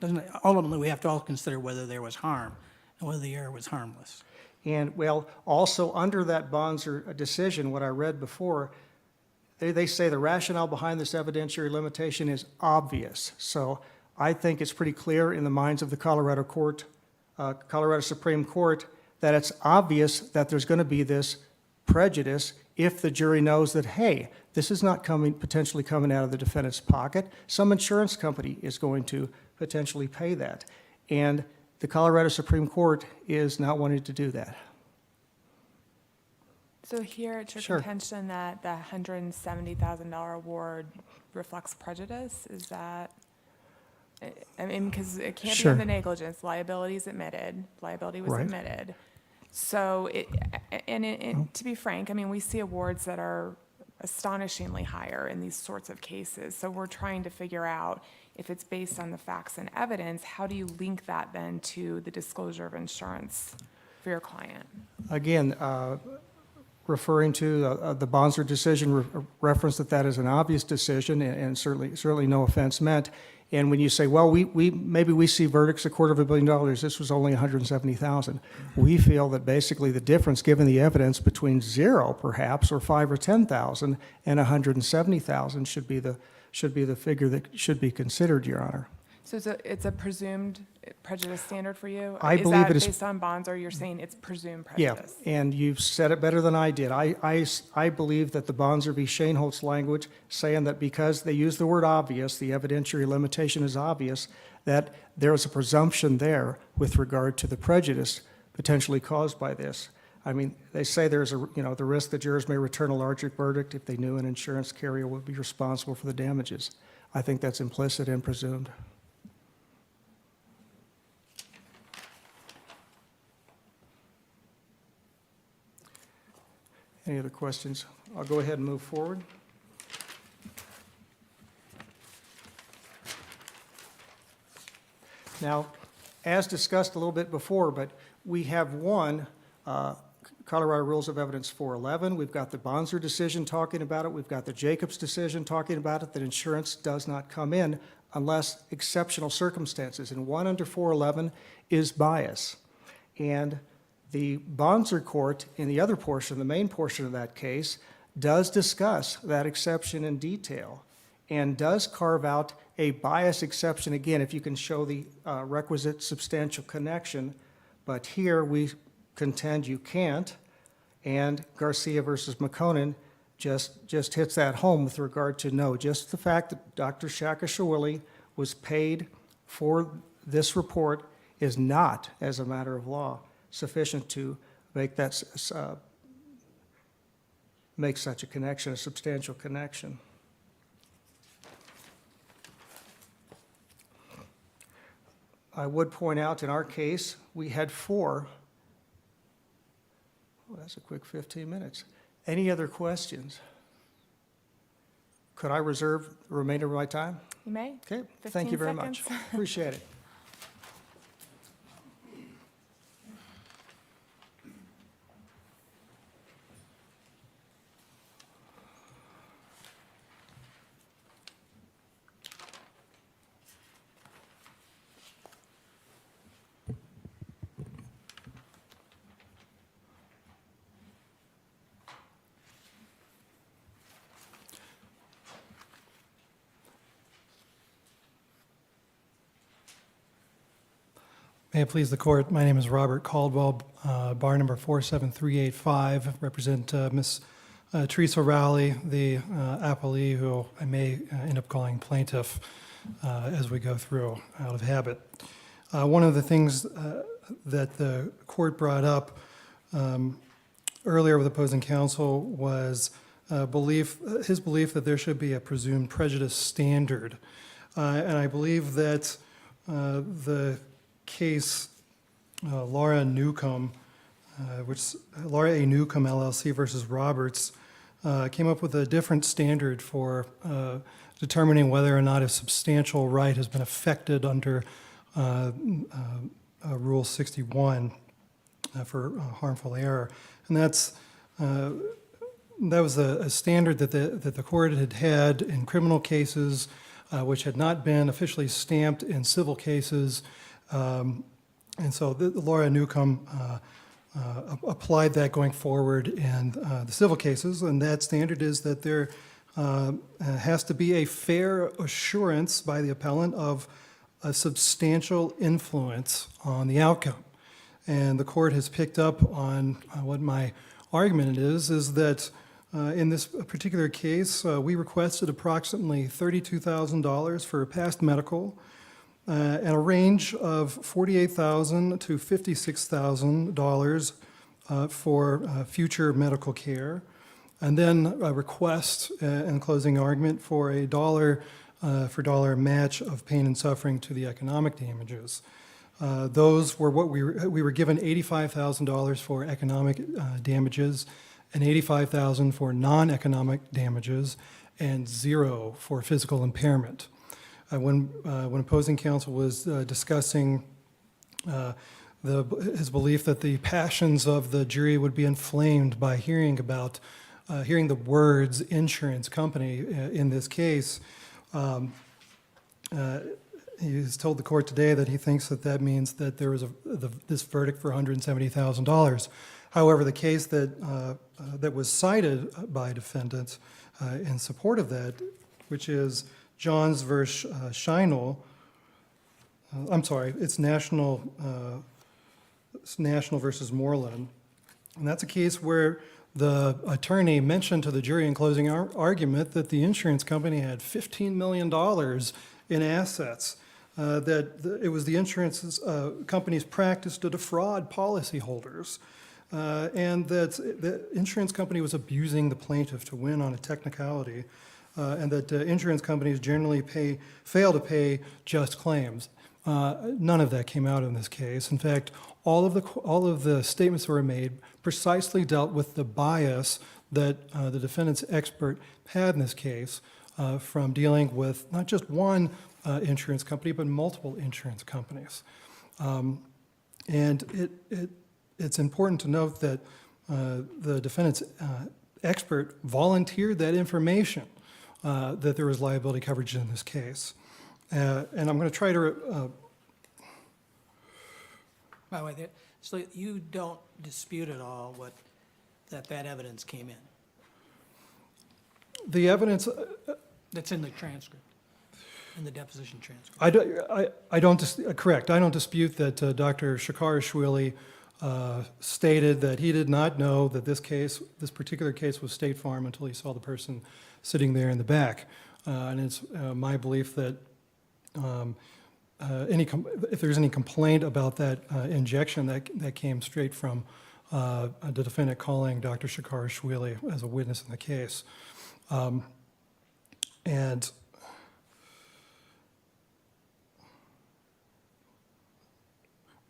S4: Doesn't it? Ultimately, we have to all consider whether there was harm and whether the error was harmless.
S6: and well, also under that Bonser decision, what I read before, they say the rationale behind this evidentiary limitation is obvious. So I think it's pretty clear in the minds of the Colorado Supreme Court that it's obvious that there's going to be this prejudice if the jury knows that, hey, this is not potentially coming out of the defendant's pocket. Some insurance company is going to potentially pay that. And the Colorado Supreme Court is not wanting to do that.
S1: So here it's your
S6: Sure.
S1: contention that the $170,000 award reflects prejudice? Is that, I mean, because it can't be
S6: Sure.
S1: on the negligence, liability is admitted, liability was
S6: Right.
S1: admitted. So to be frank, I mean, we see awards that are astonishingly higher in these sorts of cases. So we're trying to figure out if it's based on the facts and evidence, how do you link that then to the disclosure of insurance for your client?
S6: Again, referring to the Bonser decision, reference that is an obvious decision, and certainly no offense meant. And when you say, well, maybe we see verdicts $250 million, this was only 170,000. We feel that basically the difference, given the evidence between 0 perhaps, or 5 or 10,000 and 170,000 should be the figure that should be considered, Your Honor.
S1: So it's a presumed prejudice standard for you?
S6: I believe it is-
S1: Is that based on bonds, or you're saying it's presumed
S6: Yeah,
S1: prejudice?
S6: and you've said it better than I did. I believe that the Bonser v. Shaneholtz language, saying that because they use the word obvious, the evidentiary limitation is obvious, that there is a presumption there with regard to the prejudice potentially caused by this. I mean, they say there's the risk that jurors may return a larger verdict if they knew an insurance carrier would be responsible for the damages. I think that's implicit and presumed. Any other questions? I'll go ahead and move forward. Now, as discussed a little bit before, but we have Colorado Rules of Evidence 411. We've got the Bonser decision talking about it. We've got the Jacobs decision talking about it, that insurance does not come in unless exceptional circumstances. And one under 411 is bias. And the Bonser court, in the other portion, the main portion of that case, does discuss that exception in detail and does carve out a bias exception, again, if you can show the requisite substantial connection. But here we contend you can't, and Garcia versus McConan just hits that home with regard to no, just the fact that Dr. Shakashawili was paid for this report is not, as a matter of law, sufficient to make that make such a connection, a substantial connection. I would point out in our case, we had 4. Oh, that's a quick 15 minutes. Any other questions? Could I reserve the remainder of my time?
S1: You may.
S6: Okay,
S1: 15
S6: thank you very much.
S1: seconds.
S6: Appreciate it.
S7: May it please the court, my name is Robert Caldwell, bar number 47385. Represent Ms. Teresa Rowley, the appellee, who I may end up calling plaintiff as we go through out of habit. One of the things that the court brought up earlier with opposing counsel was his belief that there should be a presumed prejudice standard. And I believe that the case Laura Newcomb, Laura A. Newcomb LLC versus Roberts, came up with a different standard for determining whether or not a substantial right has been affected under Rule 61 for harmful error. And that was a standard that the court had in criminal cases, which had not been officially stamped in civil cases. And so Laura Newcomb applied that going forward in the civil cases, and that standard is that there has to be a fair assurance by the appellant of a substantial influence on the outcome. And the court has picked up on what my argument is that in this particular case, we requested approximately $32,000 for past medical, and a range of $48,000 to $56,000 for future medical care, and then a request in closing argument for a dollar for dollar match of pain and suffering to the economic damages. Those were what we were given $85,000 for economic damages, and $85,000 for non-economic damages, and $0 for physical impairment. When opposing counsel was discussing his belief that the passions of the jury would be inflamed by hearing the words insurance company in this case, He has told the court today that he thinks that that means that there was this verdict for $170,000. However, the case that was cited by defendants in support of that, which is Johns versus Scheinel, I'm sorry, it's National versus Moreland. And that's a case where the attorney mentioned to the jury in closing argument that the insurance company had $15 million in assets, that it was the insurance company's practice to defraud policyholders, and that the insurance company was abusing the plaintiff to win on a technicality, and that insurance companies generally fail to pay just claims. None of that came out in this case. In fact, all of the statements that were made precisely dealt with the bias that the defendant's expert had in this case from dealing with not just one insurance company, but multiple insurance companies. And it's important to note that the defendant's expert volunteered that information, that there was liability coverage in this case. And I'm going to try to...
S4: By the way, so you don't dispute at all that evidence came in?
S7: The evidence...
S4: That's in the transcript, in the deposition transcript?
S7: Correct. I don't dispute that Dr. Shakarashvili stated that he did not know that this particular case was State Farm until he saw the person sitting there in the back. And it's my belief that if there's any complaint about that injection, that came straight from the defendant calling Dr. Shakarashvili as a witness in the case. And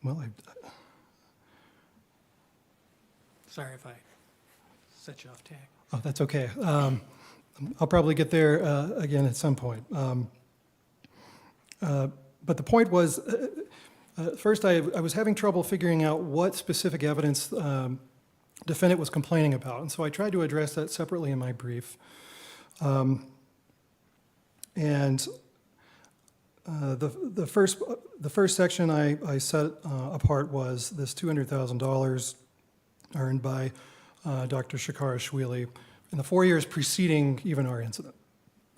S7: well,
S4: Sorry if I set you off tack.
S7: oh, that's okay. I'll probably get there again at some point. But the point was, first I was having trouble figuring out what specific evidence defendant was complaining about, and so I tried to address that separately in my brief. And the first section I set apart was this $200,000 earned by Dr. Shakarashvili in the 4 years preceding even our incident.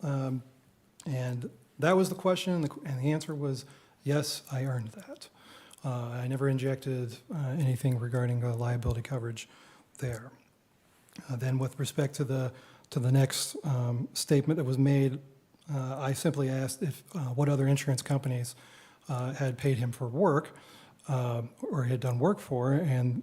S7: And that was the question, and the answer was, yes, I earned that. I never injected anything regarding liability coverage there. Then with respect to the next statement that was made, I simply asked if what other insurance companies had paid him for work or had done work for, and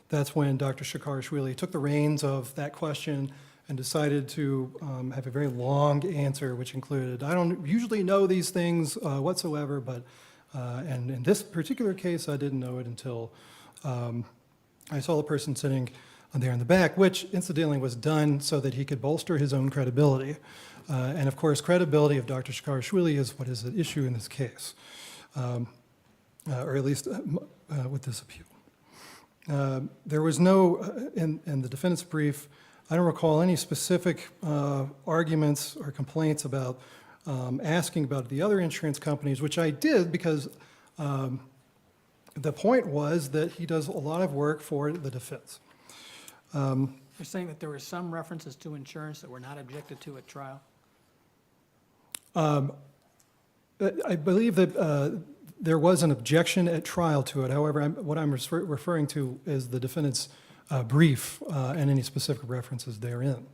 S7: that's when Dr. Shakarashvili took the reins of that question and decided to have a very long answer, which included, I don't usually know these things whatsoever, but, and in this particular case, I didn't know it until I saw the person sitting there in the back, which incidentally was done so that he could bolster his own credibility. And of course, credibility of Dr. Shakarashvili is what is at issue in this case, or at least with this appeal. There was no, in the defendant's brief, I don't recall any specific arguments or complaints about asking about the other insurance companies, which I did because the point was that he does a lot of work for the defense.
S4: You're saying that there were some references to insurance that were not objected to at trial?
S7: I believe that there was an objection at trial to it. However, what I'm referring to is the defendant's brief and any specific references therein.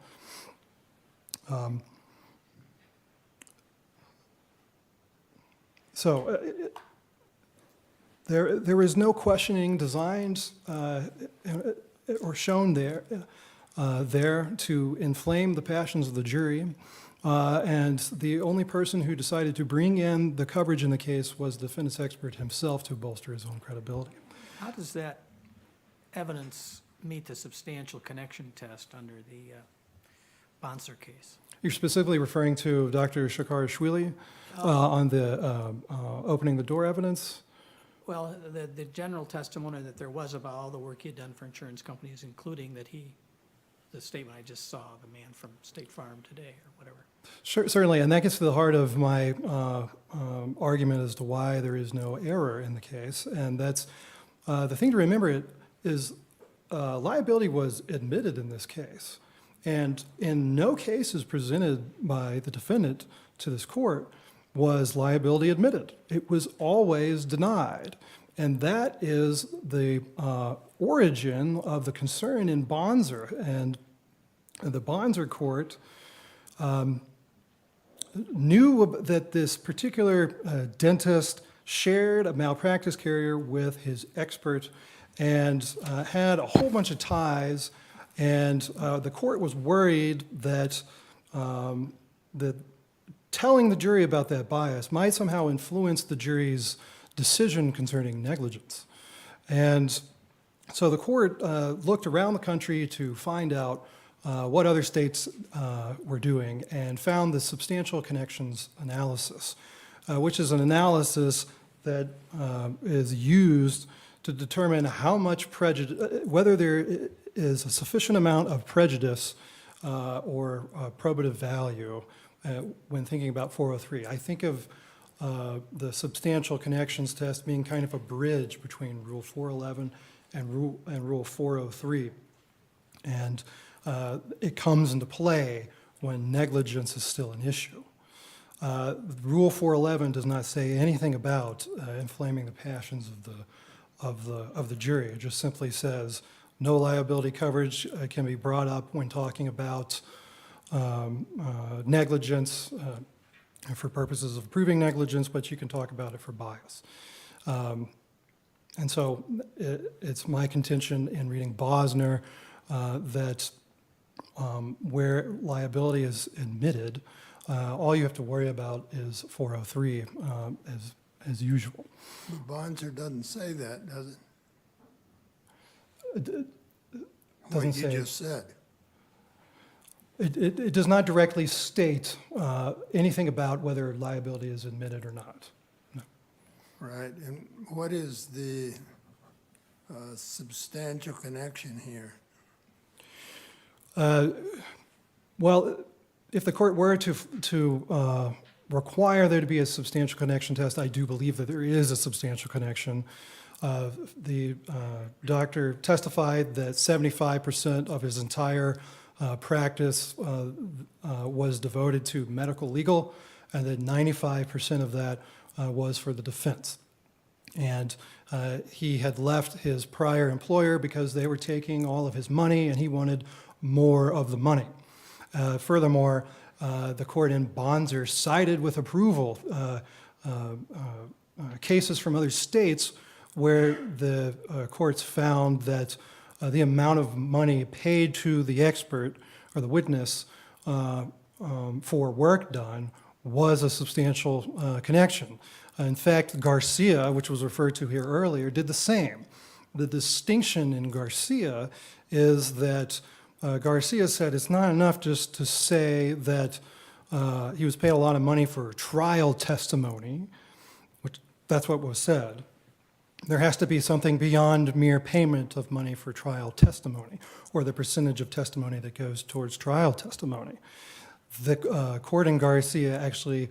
S7: So there is no questioning designed or shown there to inflame the passions of the jury. And the only person who decided to bring in the coverage in the case was the defendant's expert himself to bolster his own credibility.
S4: How does that evidence meet the substantial connection test under the Bonser case?
S7: You're specifically referring to Dr. Shakarashvili on the opening the door evidence?
S4: Well, the general testimony that there was about all the work he had done for insurance companies, including that he the statement I just saw, the man from State Farm today, or whatever.
S7: Certainly, and that gets to the heart of my argument as to why there is no error in the case. And that's the thing to remember is liability was admitted in this case. And in no cases presented by the defendant to this court was liability admitted. It was always denied. And that is the origin of the concern in Bonser. And the Bonser court knew that this particular dentist shared a malpractice carrier with his expert and had a whole bunch of ties. And the court was worried that that telling the jury about that bias might somehow influence the jury's decision concerning negligence. And so the court looked around the country to find out what other states were doing and found the substantial connections analysis, which is an analysis that is used to determine how much prejudice, whether there is a sufficient amount of prejudice or probative value when thinking about 403. I think of the substantial connections test being kind of a bridge between Rule 411 and Rule 403. And it comes into play when negligence is still an issue. Rule 411 does not say anything about inflaming the passions of the jury. It just simply says no liability coverage can be brought up when talking about negligence for purposes of proving negligence, but you can talk about it for bias. And so it's my contention in reading Bosner that where liability is admitted, all you have to worry about is 403 as usual.
S3: But Bonser doesn't say that, does it? What
S7: Doesn't
S3: you
S7: say.
S3: just said.
S7: It does not directly state anything about whether liability is admitted or not. No.
S3: Right, and what is the substantial connection here?
S7: Well, if the court were to require there to be a substantial connection test, I do believe that there is a substantial connection. The doctor testified that 75% of his entire practice was devoted to medical legal, and that 95% of that was for the defense. And he had left his prior employer because they were taking all of his money and he wanted more of the money. Furthermore, the court in Bonser cited with approval cases from other states where the courts found that the amount of money paid to the expert or the witness for work done was a substantial connection. In fact, Garcia, which was referred to here earlier, did the same. The distinction in Garcia is that Garcia said it's not enough just to say that he was paid a lot of money for trial testimony, which that's what was said. There has to be something beyond mere payment of money for trial testimony or the percentage of testimony that goes towards trial testimony. The court in Garcia actually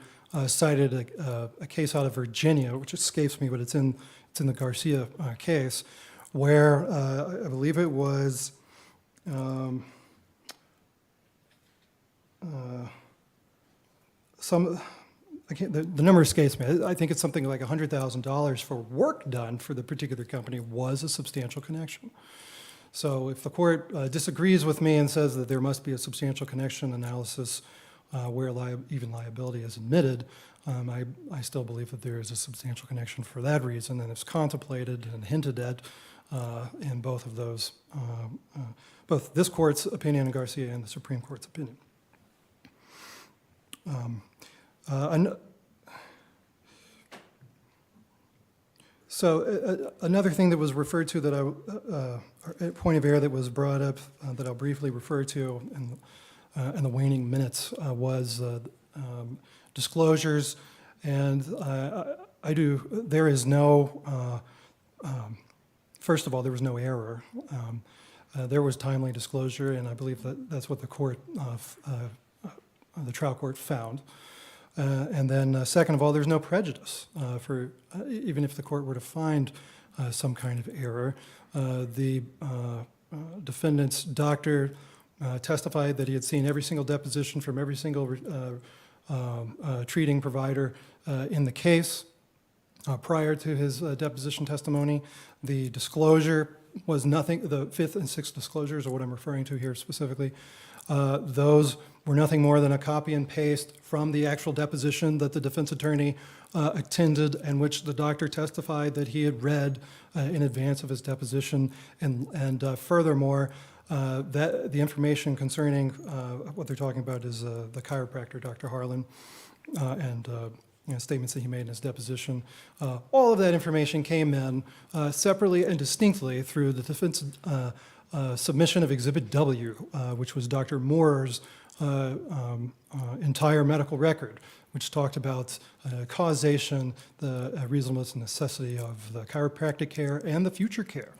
S7: cited a case out of Virginia, which escapes me, but it's in the Garcia case, where I believe it was the number escapes me. I think it's something like $100,000 for work done for the particular company was a substantial connection. So if the court disagrees with me and says that there must be a substantial connection analysis where even liability is admitted, I still believe that there is a substantial connection for that reason, and it's contemplated and hinted at in both of those, both this court's opinion in Garcia and the Supreme Court's opinion. So another thing that was referred to that a point of error that was brought up that I'll briefly refer to in the waning minutes was disclosures, and there is no, first of all, there was no error. there was timely disclosure, and I believe that that's what the court, the trial court found. And then second of all, there's no prejudice for, even if the court were to find some kind of error. The defendant's doctor testified that he had seen every single deposition from every single treating provider in the case prior to his deposition testimony. The disclosure was nothing, the fifth and sixth disclosures are what I'm referring to here specifically. Those were nothing more than a copy and paste from the actual deposition that the defense attorney attended, and which the doctor testified that he had read in advance of his deposition. And furthermore, that the information concerning what they're talking about is the chiropractor, Dr. Harlan, and statements that he made in his deposition. All of that information came in separately and distinctly through the defense submission of Exhibit W, which was Dr. Moore's entire medical record, which talked about causation, the reasonableness and necessity of the chiropractic care and the future care.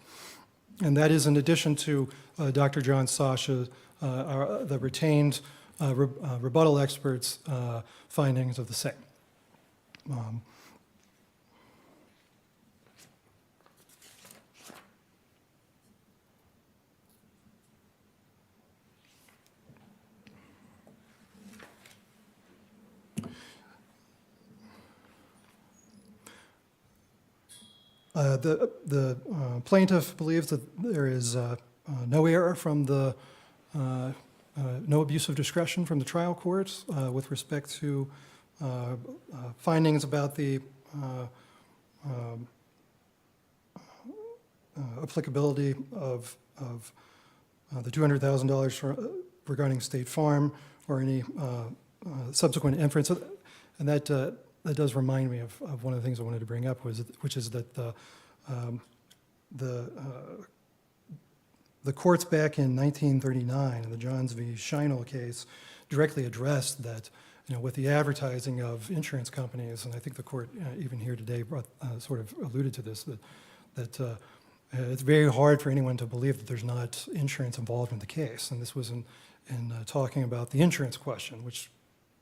S7: And that is in addition to Dr. John Sasha, the retained rebuttal experts' findings of the same. The plaintiff believes that there is no error from the, no abuse of discretion from the trial courts with respect to findings about the applicability of the $200,000 regarding State Farm or any subsequent inference. And that does remind me of one of the things I wanted to bring up, which is that the courts back in 1939 in the Johns v. Scheinel case directly addressed that, with the advertising of insurance companies, and I think the court even here today sort of alluded to this, that it's very hard for anyone to believe that there's not insurance involved in the case. And this was in talking about the insurance question, which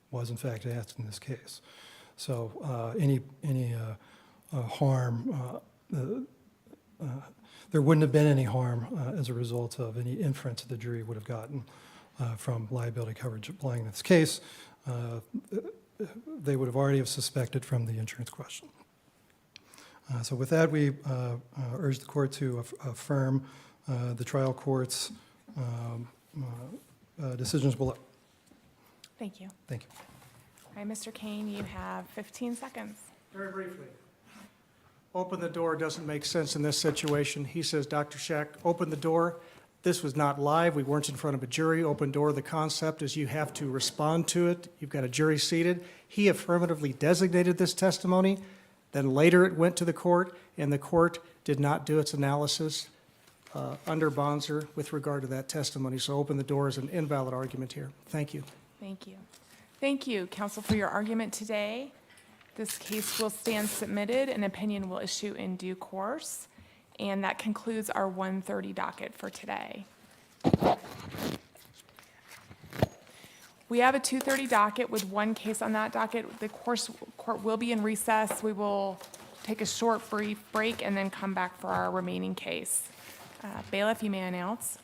S7: was in fact asked in this case. So any harm, there wouldn't have been any harm as a result of any inference that the jury would have gotten from liability coverage applying in this case. They would have already have suspected from the insurance question. So with that, we urge the court to affirm the trial court's decisions below.
S1: Thank you.
S7: Thank you.
S1: All right, Mr. Kane, you have 15 seconds.
S4: Very briefly. Open the door doesn't make sense in this situation. He says, Dr. Scheck, open the door. This was not live. We weren't in front of a jury. Open door, the concept is you have to respond to it. You've got a jury seated. He affirmatively designated this testimony. Then later it went to the court, and the court did not do its analysis under Bonser with regard to that testimony. So open the door is an invalid argument here. Thank you.
S1: Thank you. Thank you, counsel, for your argument today. This case will stand submitted. An opinion will issue in due course. And that concludes our 1:30 docket for today. We have a 2:30 docket with one case on that docket. The court will be in recess. We will take a short, brief break and then come back for our remaining case. Bailiff, you may announce.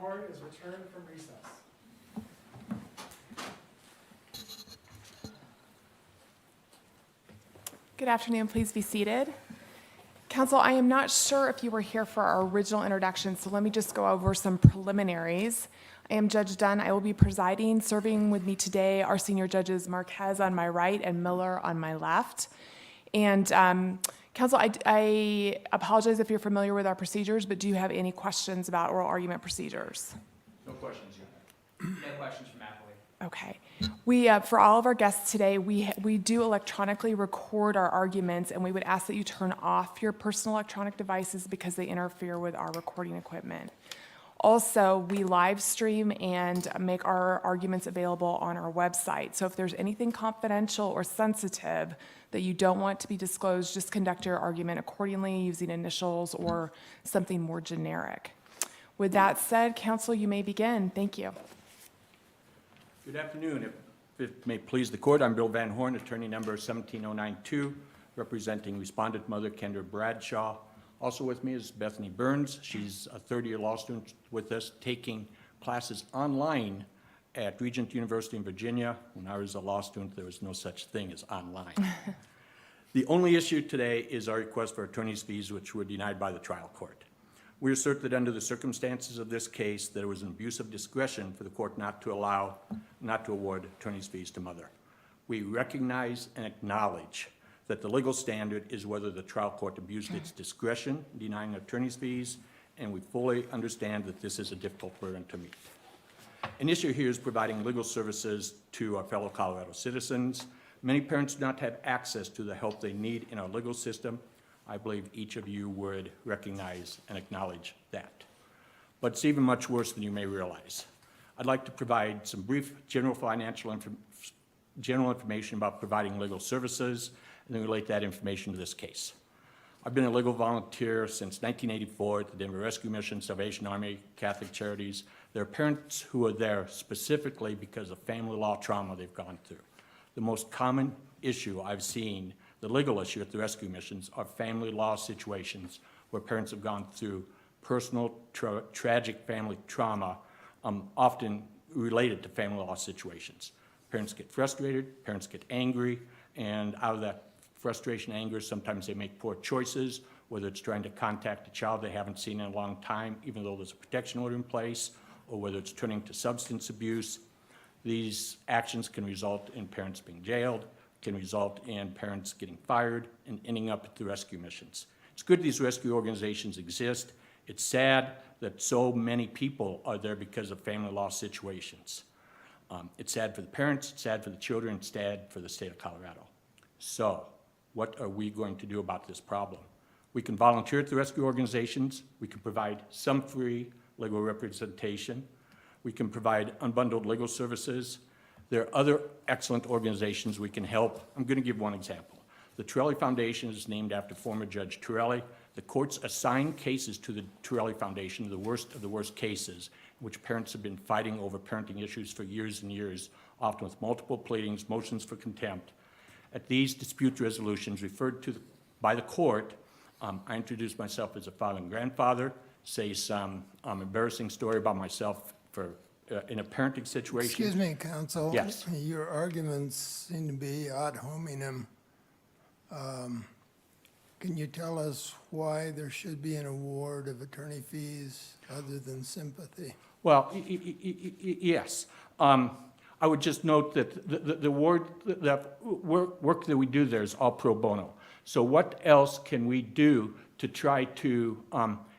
S2: Court is returned from recess.
S1: Good afternoon, please be seated. Council, I am not sure if you were here for our original introduction, so let me just go over some preliminaries. I am Judge Dunn. I will be presiding. Serving with me today are senior judges Marquez on my right and Miller on my left. And Council, I apologize if you're familiar with our procedures, but do you have any questions about oral argument procedures?
S8: No questions, Your Honor. No questions from appellate.
S1: Okay. For all of our guests today, we do electronically record our arguments, and we would ask that you turn off your personal electronic devices because they interfere with our recording equipment. Also, we live stream and make our arguments available on our website. So if there's anything confidential or sensitive that you don't want to be disclosed, just conduct your argument accordingly using initials or something more generic. With that said, counsel, you may begin. Thank you.
S8: Good afternoon. If it may please the court, I'm Bill Van Horn, attorney number 17092, representing respondent mother Kendra Bradshaw. Also with me is Bethany Burns. She's a third-year law student with us, taking classes online at Regent University in Virginia. When I was a law student, there was no such thing as online. The only issue today is our request for attorney's fees, which were denied by the trial court. We assert that under the circumstances of this case, there was an abuse of discretion for the court not to award attorney's fees to mother. We recognize and acknowledge that the legal standard is whether the trial court abused its discretion denying attorney's fees, and we fully understand that this is a difficult burden to meet. An issue here is providing legal services to our fellow Colorado citizens. Many parents do not have access to the help they need in our legal system. I believe each of you would recognize and acknowledge that. But it's even much worse than you may realize. I'd like to provide some brief general information about providing legal services and then relate that information to this case. I've been a legal volunteer since 1984 at the Denver Rescue Mission, Salvation Army, Catholic Charities. There are parents who are there specifically because of family law trauma they've gone through. The most common issue I've seen, the legal issue at the rescue missions, are family law situations where parents have gone through personal tragic family trauma, often related to family law situations. Parents get frustrated, parents get angry, and out of that frustration, anger, sometimes they make poor choices, whether it's trying to contact a child they haven't seen in a long time, even though there's a protection order in place, or whether it's turning to substance abuse. These actions can result in parents being jailed, can result in parents getting fired and ending up at the rescue missions. It's good these rescue organizations exist. It's sad that so many people are there because of family law situations. It's sad for the parents, it's sad for the children, it's sad for the state of Colorado. So, what are we going to do about this problem? We can volunteer at the rescue organizations. We can provide some free legal representation. We can provide unbundled legal services. There are other excellent organizations we can help. I'm going to give one example. The Torelli Foundation is named after former Judge Torelli. The courts assign cases to the Torelli Foundation, the worst of the worst cases, in which parents have been fighting over parenting issues for years and years, often with multiple pleadings, motions for contempt. At these dispute resolutions referred to by the court, I introduced myself as a father and grandfather, say some embarrassing story about myself in a parenting situation.
S3: Excuse me, counsel.
S8: Yes.
S3: Your arguments seem to be ad hominem. Can you tell us why there should be an award of attorney fees other than sympathy?
S8: Well, yes. I would just note that the work that we do there is all pro bono. So what else can we do to try to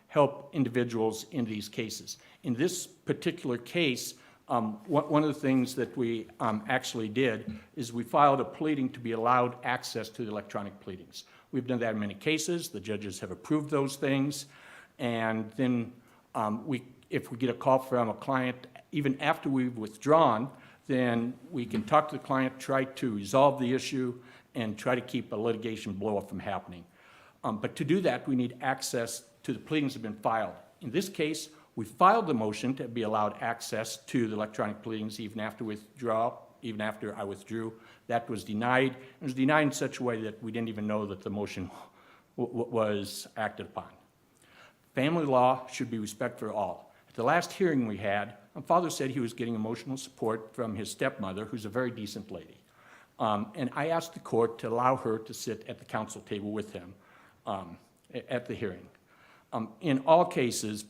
S8: help individuals in these cases? In this particular case, one of the things that we actually did is we filed a pleading to be allowed access to the electronic pleadings. We've done that in many cases. The judges have approved those things. And then if we get a call from a client, even after we've withdrawn, then we can talk to the client, try to resolve the issue, and try to keep a litigation blow-up from happening. But to do that, we need access to the pleadings that have been filed. In this case, we filed the motion to be allowed access to the electronic pleadings even after I withdrew. That was denied. It was denied in such a way that we didn't even know that the motion was acted upon. Family law should be respect for all. the last hearing we had, my father said he was getting emotional support from his stepmother, who's a very decent lady. And I asked the court to allow her to sit at the council table with him at the hearing. In all cases,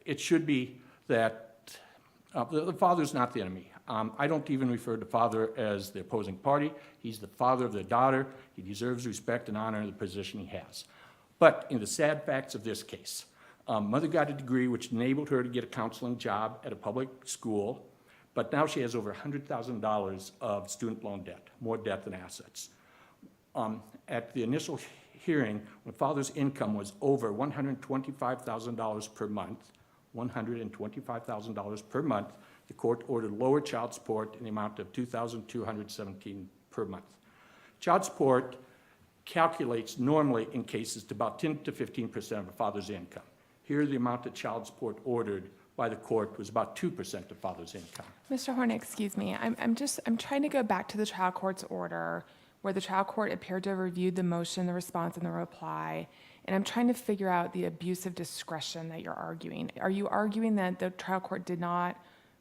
S8: it should be that the father's not the enemy. I don't even refer to father as the opposing party. He's the father of the daughter. He deserves respect and honor in the position he has. But in the sad facts of this case, mother got a degree which enabled her to get a counseling job at a public school, but now she has over $100,000 of student loan debt, more debt than assets. At the initial hearing, when father's income was over $125,000 per month, $125,000 per month, the court ordered lower child support in the amount of $2,217 per month. Child support calculates normally in cases to about 10 to 15% of a father's income. Here, the amount of child support ordered by the court was about 2% of father's income.
S1: Mr. Horn, excuse me, I'm trying to go back to the trial court's order, where the trial court appeared to have reviewed the motion, the response, and the reply, and I'm trying to figure out the abuse of discretion that you're arguing. Are you arguing that the trial court did not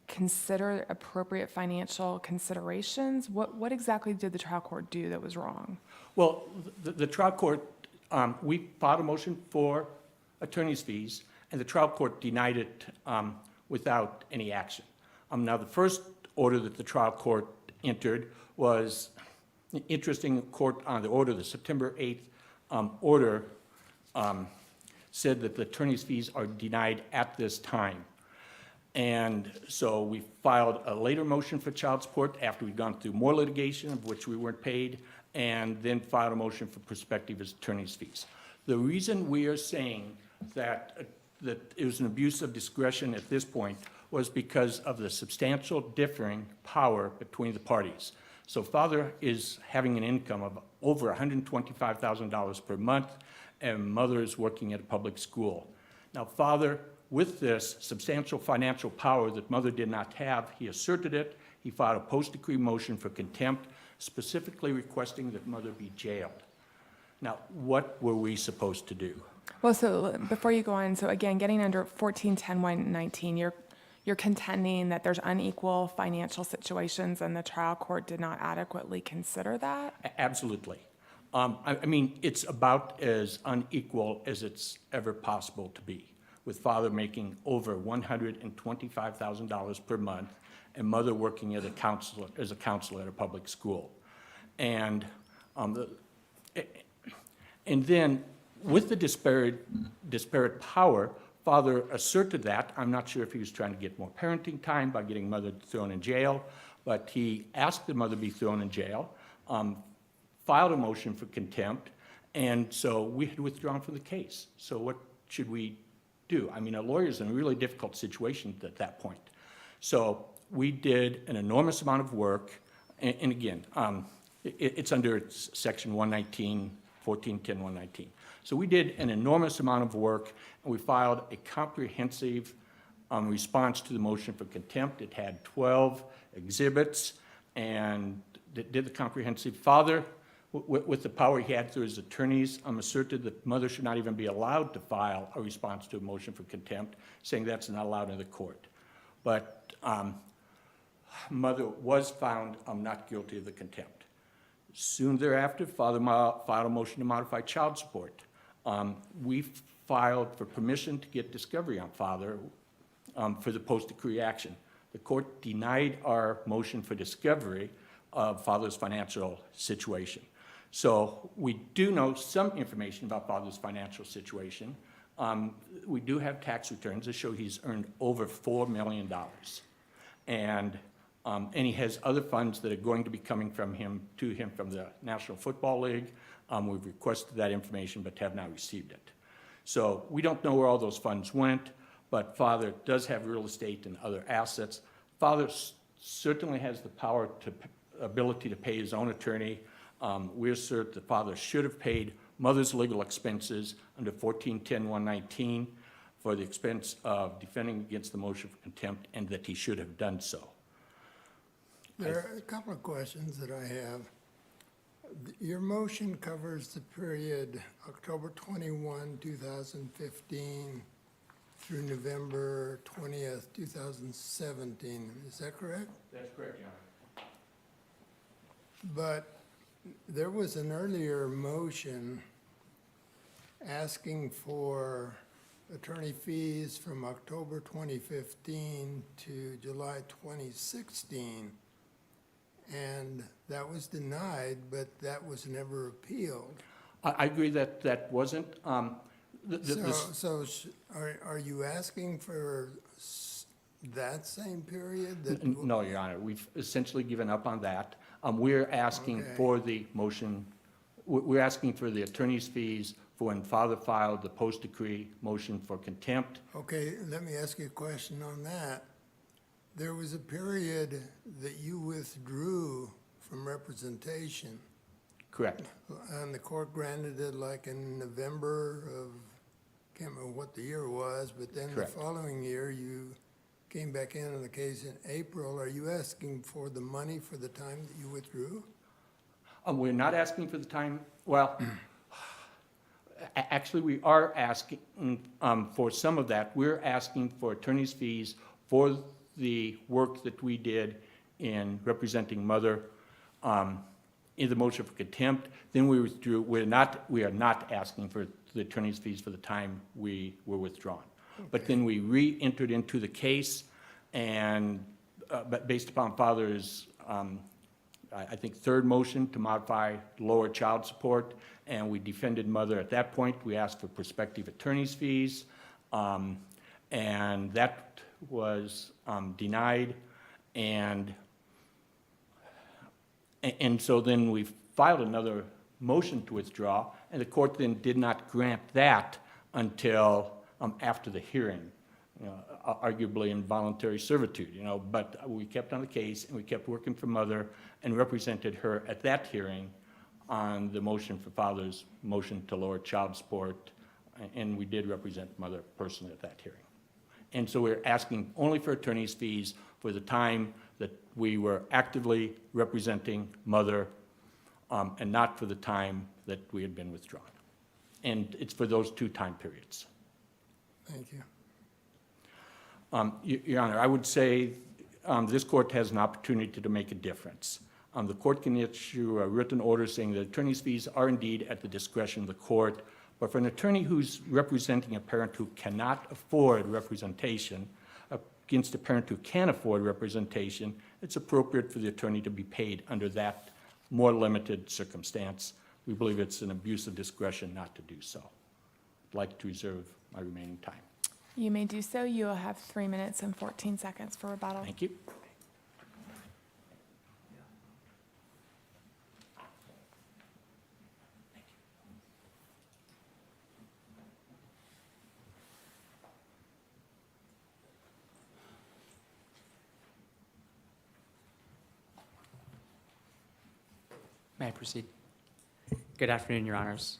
S1: consider appropriate financial considerations? What exactly did the trial court do that was wrong?
S8: Well, the trial court, we filed a motion for attorney's fees, and the trial court denied it without any action. Now, the first order that the trial court entered was interesting. Court on the order, the September 8th order, said that the attorney's fees are denied at this time. And so we filed a later motion for child support after we'd gone through more litigation, of which we weren't paid, and then filed a motion for prospective attorney's fees. The reason we are saying that it was an abuse of discretion at this point was because of the substantial differing power between the parties. So father is having an income of over $125,000 per month, and mother is working at a public school. Now, father, with this substantial financial power that mother did not have, he asserted it. He filed a post-decree motion for contempt, specifically requesting that mother be jailed. Now, what were we supposed to do?
S1: Well, so before you go on, so again, getting under 1410-119, you're contending that there's unequal financial situations and the trial court did not adequately consider that?
S8: Absolutely. I mean, it's about as unequal as it's ever possible to be, with father making over $125,000 per month and mother working as a counselor at a public school. And then with the disparate power, father asserted that. I'm not sure if he was trying to get more parenting time by getting mother thrown in jail, but he asked the mother be thrown in jail, filed a motion for contempt, and so we had withdrawn from the case. So what should we do? I mean, a lawyer's in a really difficult situation at that point. So we did an enormous amount of work, and again, it's under section 119, 1410-119. So we did an enormous amount of work, and we filed a comprehensive response to the motion for contempt. It had 12 exhibits, and it did the comprehensive. Father, with the power he had through his attorneys, asserted that mother should not even be allowed to file a response to a motion for contempt, saying that's not allowed in the court. But mother was found not guilty of the contempt. Soon thereafter, father filed a motion to modify child support. We filed for permission to get discovery on father for the post-decree action. The court denied our motion for discovery of father's financial situation. So we do know some information about father's financial situation. We do have tax returns that show he's earned over $4 million. And he has other funds that are going to be coming to him from the National Football League. We've requested that information but have not received it. So we don't know where all those funds went, but father does have real estate and other assets. Father certainly has the ability to pay his own attorney. We assert that father should have paid mother's legal expenses under 1410-119 for the expense of defending against the motion for contempt, and that he should have done so.
S3: There are a couple of questions that I have. Your motion covers the period October 21, 2015 through November 20th, 2017. Is that correct?
S8: That's correct, Your Honor.
S3: But there was an earlier motion asking for attorney fees from October 2015 to July 2016. And that was denied, but that was never appealed.
S8: I agree that that wasn't, this-
S3: Are you asking for that same period? that-
S8: No, Your Honor, we've essentially given up on that. We're asking
S3: Okay.
S8: for the motion, we're asking for the attorney's fees for when father filed the post-decree motion for contempt.
S3: Okay, let me ask you a question on that. There was a period that you withdrew from representation,
S8: Correct.
S3: and the court granted it like in November of, can't remember what the year was, but then the
S8: Correct.
S3: following year, you came back in on the case in April. Are you asking for the money for the time that you withdrew?
S8: We're not asking for the time, well, actually, we are asking for some of that. We're asking for attorney's fees for the work that we did in representing mother in the motion for contempt. Then we withdrew. We are not asking for the attorney's fees for the time we were withdrawn. But then we re-entered into the case, and but based upon father's, I think, third motion to modify lower child support, and we defended mother at that point. We asked for prospective attorney's fees, and that was denied. And so then we filed another motion to withdraw, and the court then did not grant that until after the hearing, arguably involuntary servitude, but we kept on the case, and we kept working for mother and represented her at that hearing on the motion for father's motion to lower child support, and we did represent mother personally at that hearing. And so we're asking only for attorney's fees for the time that we were actively representing mother, and not for the time that we had been withdrawn. And it's for those two time periods.
S3: Thank you.
S8: Your Honor, I would say this court has an opportunity to make a difference. The court can issue a written order saying that attorney's fees are indeed at the discretion of the court, but for an attorney who's representing a parent who cannot afford representation against a parent who can afford representation, it's appropriate for the attorney to be paid under that more limited circumstance. We believe it's an abuse of discretion not to do so. I'd like to reserve my remaining time.
S1: You may do so. You will have 3 minutes and 14 seconds for rebuttal.
S8: Thank you.
S9: May I proceed? Good afternoon, Your Honors.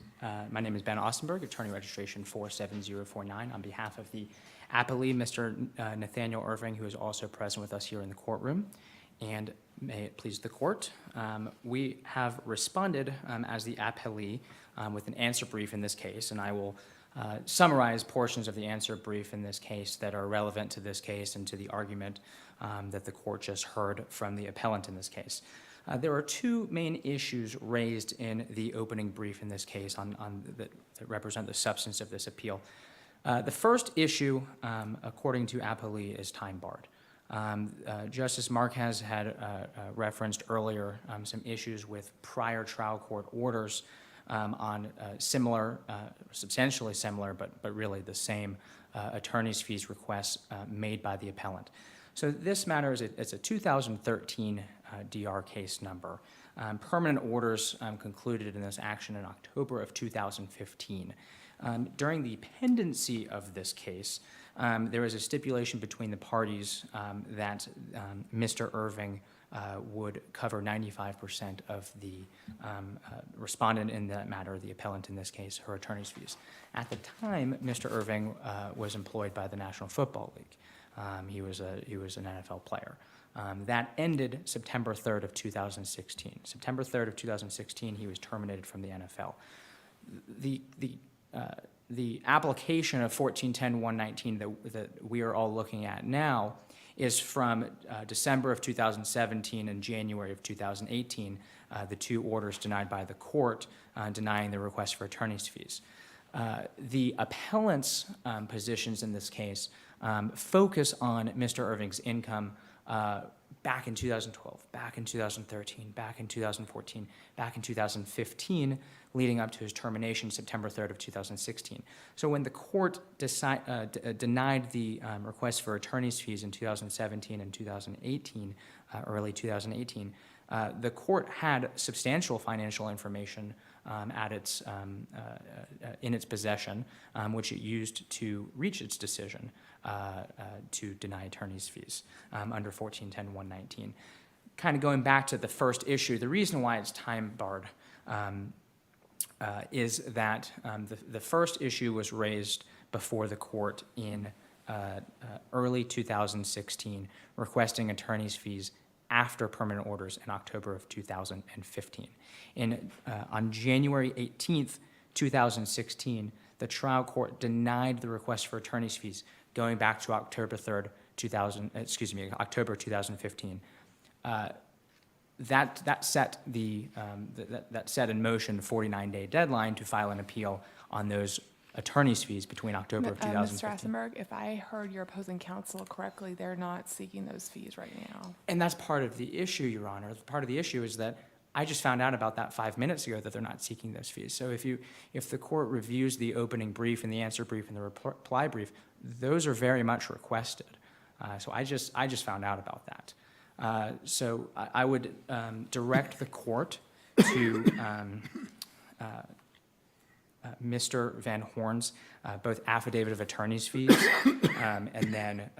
S9: My name is Ben Ostenberg, Attorney Registration 47049, on behalf of the appellee, Mr. Nathaniel Irving, who is also present with us here in the courtroom. And may it please the court, we have responded as the appellee with an answer brief in this case, and I will summarize portions of the answer brief in this case that are relevant to this case and to the argument that the court just heard from the appellant in this case. There are two main issues raised in the opening brief in this case that represent the substance of this appeal. The first issue, according to appellee, is time barred. Justice Marquez had referenced earlier some issues with prior trial court orders on similar, substantially similar, but really the same attorney's fees requests made by the appellant. So this matter is it's a 2013 DR case number. Permanent orders concluded in this action in October of 2015. During the pendency of this case, there was a stipulation between the parties that Mr. Irving would cover 95% of the respondent in that matter, the appellant in this case, her attorney's fees. At the time, Mr. Irving was employed by the National Football League. He was an NFL player. That ended September 3rd of 2016. September 3rd of 2016, he was terminated from the NFL. The the application of 1410-119 that we are all looking at now is from December of 2017 and January of 2018, the two orders denied by the court denying the request for attorney's fees. The appellant's positions in this case focus on Mr. Irving's income back in 2012, back in 2013, back in 2014, back in 2015, leading up to his termination September 3rd of 2016. So when the court denied the request for attorney's fees in 2017 and 2018, early 2018, the court had substantial financial information in its possession, which it used to reach its decision to deny attorney's fees under 1410-119. Kind of going back to the first issue, the reason why it's time barred is that the first issue was raised before the court in early 2016, requesting attorney's fees after permanent orders in October of 2015. On January 18th, 2016, the trial court denied the request for attorney's fees going back to October 3rd, October 2015. That set in motion the 49-day deadline to file an appeal on those attorney's fees between October of 2015.
S1: Mr. Assenberg, if I heard your opposing counsel correctly, they're not seeking those fees right now.
S9: And that's part of the issue, Your Honor. Part of the issue is that I just found out about that 5 minutes ago that they're not seeking those fees. So if the court reviews the opening brief and the answer brief and the reply brief, those are very much requested. So I just found out about that. So I would direct the court to Mr. Van Horn's both affidavit of attorney's fees and then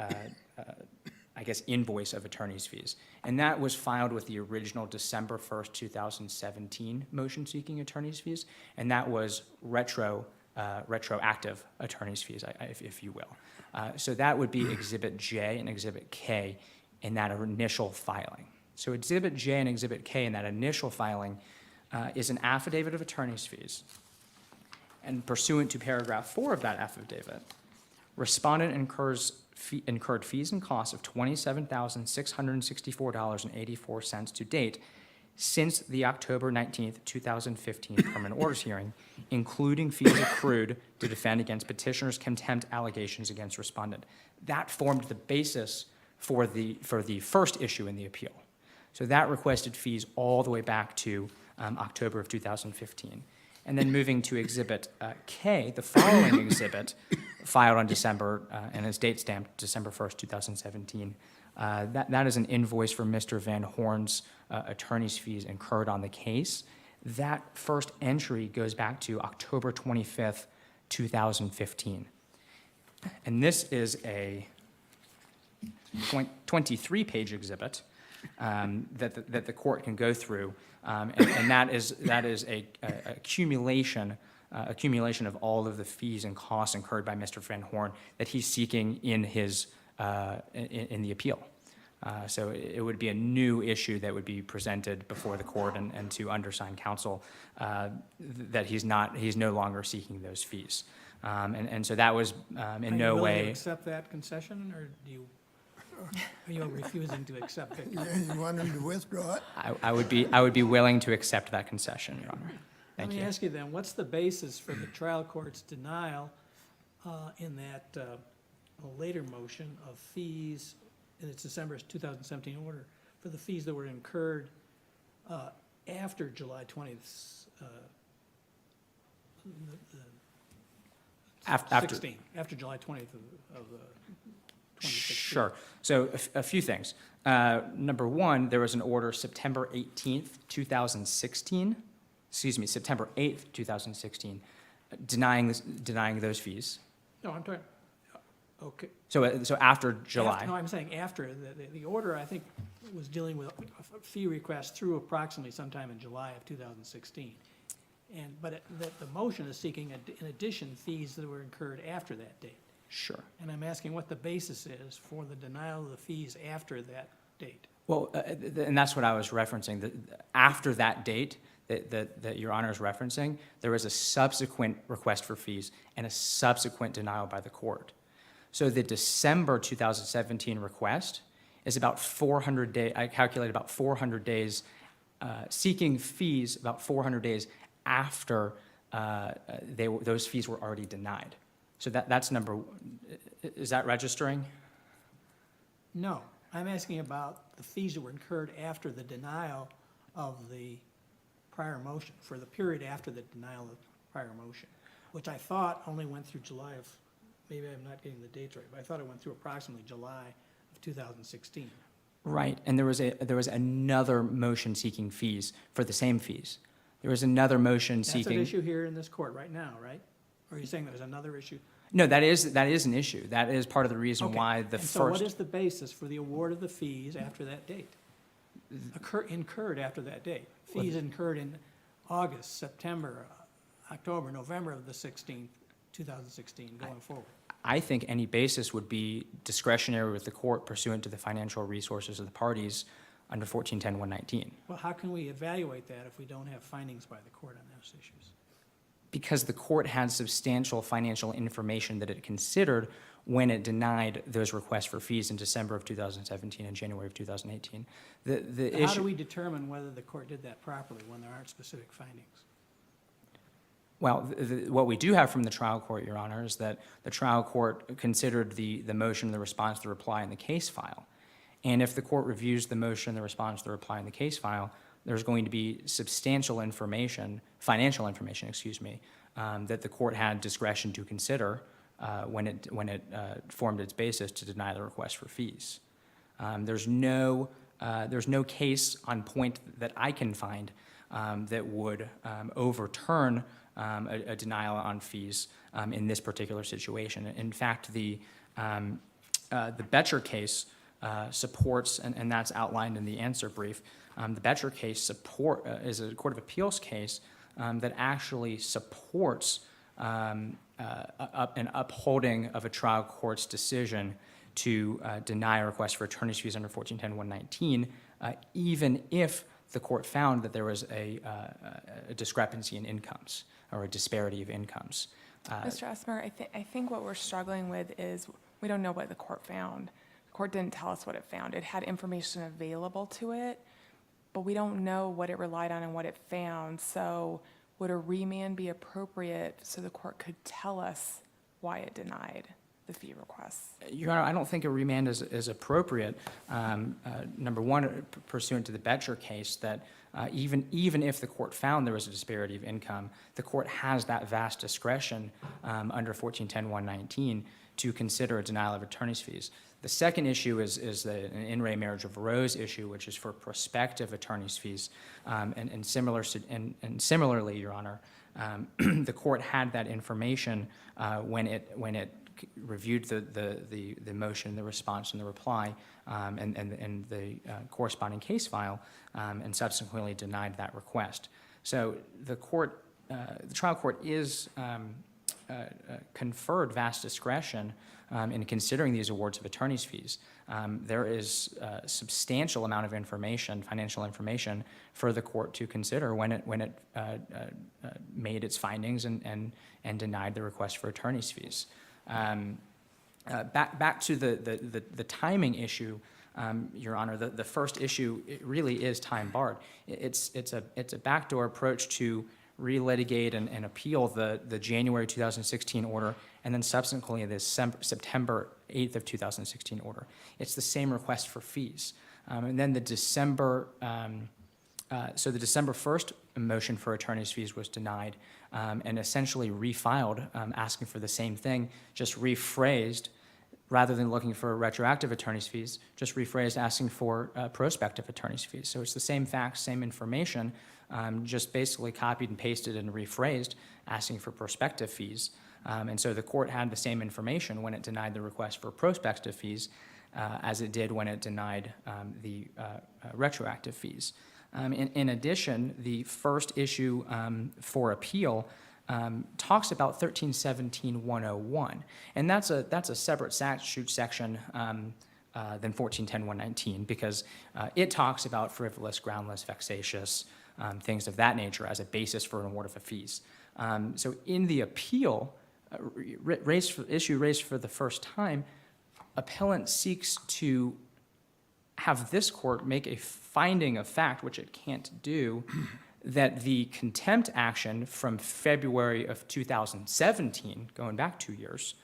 S9: I guess invoice of attorney's fees. And that was filed with the original December 1st, 2017 motion seeking attorney's fees, and that was retroactive attorney's fees, if you will. So that would be Exhibit J and Exhibit K in that initial filing. So Exhibit J and Exhibit K in that initial filing is an affidavit of attorney's fees. And pursuant to paragraph 4 of that affidavit, respondent incurred fees and costs of $27,664.84 to date since the October 19th, 2015 permanent orders hearing, including fees accrued to defend against petitioner's contempt allegations against respondent. That formed the basis for the first issue in the appeal. So that requested fees all the way back to October of 2015. And then moving to Exhibit K, the following exhibit, filed on December, and is date stamped December 1st, 2017. That is an invoice for Mr. Van Horn's attorney's fees incurred on the case. That first entry goes back to October 25th, 2015. And this is a 23-page exhibit that the court can go through, and that is a accumulation of all of the fees and costs incurred by Mr. Van Horn that he's seeking in his in the appeal. So it would be a new issue that would be presented before the court and to undersigned counsel that he's no longer seeking those fees. And so that was in no way.
S4: Are you willing to accept that concession, or are you refusing to accept it?
S3: You want him to withdraw it?
S9: I would be willing to accept that concession, Your Honor. Thank
S4: Let
S9: you.
S4: me ask you then, what's the basis for the trial court's denial in that later motion of fees in its December 2017 order for the fees that were incurred after July 20th, after July 20th of 2016?
S9: Sure. So a few things. Number one, there was an order September 18th, 2016, September 8th, 2016, denying those fees.
S4: No, I'm talking, okay.
S9: So after July.
S4: No, I'm saying after. The order, I think, was dealing with a fee request through approximately sometime in July of 2016. But the motion is seeking, in addition, fees that were incurred after that date.
S9: Sure.
S4: And I'm asking what the basis is for the denial of the fees after that date.
S9: Well, and that's what I was referencing. After that date that Your Honor is referencing, there was a subsequent request for fees and a subsequent denial by the court. So the December 2017 request is about 400 days, I calculate about 400 days, seeking fees about 400 days after those fees were already denied. So that's is that registering?
S4: No, I'm asking about the fees that were incurred after the denial of the prior motion, for the period after the denial of the prior motion, which I thought only went through July of, maybe I'm not getting the dates right, but I thought it went through approximately July of 2016.
S9: Right, and there was another motion seeking fees for the same fees. There was another motion seeking.
S4: That's an issue here in this court right now, right? Or are you saying there's another issue?
S9: No, that is an issue. That is part of the reason
S4: Okay.
S9: why the
S4: And so what
S9: first.
S4: is the basis for the award of the fees after that date? Incurred after that date? Fees incurred in August, September, October, November of the 2016, going forward.
S9: I think any basis would be discretionary with the court pursuant to the financial resources of the parties under 1410-119.
S4: Well, how can we evaluate that if we don't have findings by the court on those issues?
S9: Because the court had substantial financial information that it considered when it denied those requests for fees in December of 2017 and January of 2018. The
S4: How do
S9: issue,
S4: we determine whether the court did that properly when there aren't specific findings?
S9: well, what we do have from the trial court, Your Honor, is that the trial court considered the motion, the response, the reply, and the case file. And if the court reviews the motion, the response, the reply, and the case file, there's going to be substantial information, financial information, excuse me, that the court had discretion to consider when it formed its basis to deny the request for fees. There's no case on point that I can find that would overturn a denial on fees in this particular situation. In fact, the Betcher case supports, and that's outlined in the answer brief, the Betcher case is a Court of Appeals case that actually supports an upholding of a trial court's decision to deny a request for attorney's fees under 1410-119, even if the court found that there was a discrepancy in incomes or a disparity of incomes.
S1: Mr. Esmer, I think what we're struggling with is we don't know what the court found. The court didn't tell us what it found. It had information available to it, but we don't know what it relied on and what it found. So would a remand be appropriate so the court could tell us why it denied the fee requests?
S9: Your Honor, I don't think a remand is appropriate. Number one, pursuant to the Betcher case, that even if the court found there was a disparity of income, the court has that vast discretion under 1410-119 to consider a denial of attorney's fees. The second issue is an in re marriage of Rose issue, which is for prospective attorney's fees. And similarly, Your Honor, the court had that information when it reviewed the motion, the response, and the reply, and the corresponding case file, and subsequently denied that request. So the trial court is conferred vast discretion in considering these awards of attorney's fees. There is a substantial amount of information, financial information, for the court to consider when it made its findings and denied the request for attorney's fees. Back to the timing issue, Your Honor, the first issue, it really is time barred. It's a backdoor approach to relitigate and appeal the January 2016 order, and then subsequently the September 8th of 2016 order. It's the same request for fees. And then the December 1st motion for attorney's fees was denied, and essentially refiled, asking for the same thing, just rephrased, rather than looking for retroactive attorney's fees, just rephrased asking for prospective attorney's fees. So it's the same facts, same information, just basically copied and pasted and rephrased, asking for prospective fees. And so the court had the same information when it denied the request for prospective fees as it did when it denied the retroactive fees. In addition, the first issue for appeal talks about 1317-101, and that's a separate statute section than 1410-119 because it talks about frivolous, groundless, vexatious, things of that nature as a basis for an award of fees. So in the appeal, issue raised for the first time, appellant seeks to have this court make a finding of fact, which it can't do, that the contempt action from February of 2017, going back 2 years,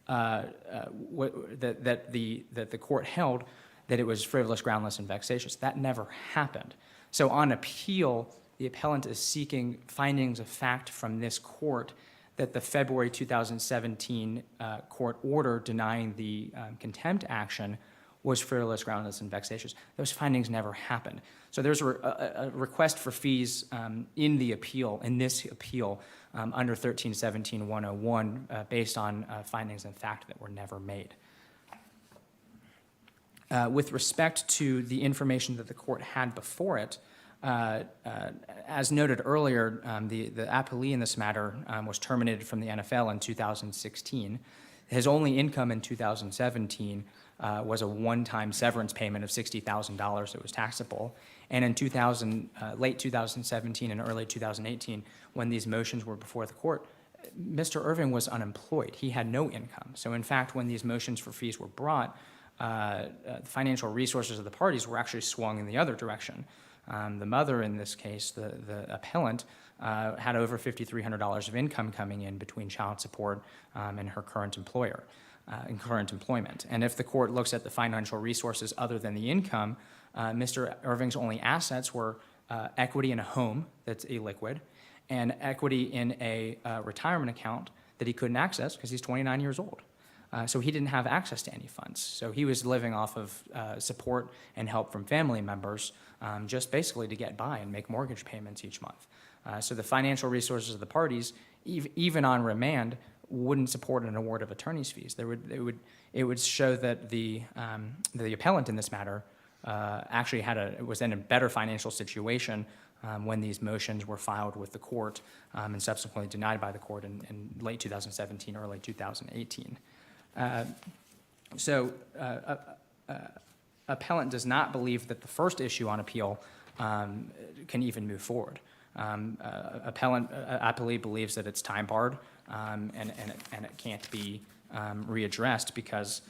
S9: that the court held that it was frivolous, groundless, and vexatious. That never happened. So on appeal, the appellant is seeking findings of fact from this court that the February 2017 court order denying the contempt action was frivolous, groundless, and vexatious. Those findings never happened. So there's a request for fees in the appeal, in this appeal, under 1317-101, based on findings of fact that were never made. With respect to the information that the court had before it, as noted earlier, the appellee in this matter was terminated from the NFL in 2016. His only income in 2017 was a one-time severance payment of $60,000 that was taxable. And in late 2017 and early 2018, when these motions were before the court, Mr. Irving was unemployed. He had no income. So in fact, when these motions for fees were brought, the financial resources of the parties were actually swung in the other direction. The mother, in this case, the appellant, had over $5,300 of income coming in between child support and her current employer, in current employment. And if the court looks at the financial resources other than the income, Mr. Irving's only assets were equity in a home that's illiquid and equity in a retirement account that he couldn't access because he's 29 years old. So he didn't have access to any funds. So he was living off of support and help from family members just basically to get by and make mortgage payments each month. So the financial resources of the parties, even on remand, wouldn't support an award of attorney's fees. It would show that the appellant in this matter actually was in a better financial situation when these motions were filed with the court and subsequently denied by the court in late 2017, early 2018. Appellant does not believe that the first issue on appeal can even move forward. Appellee believes that it's time barred and it can't be readdressed because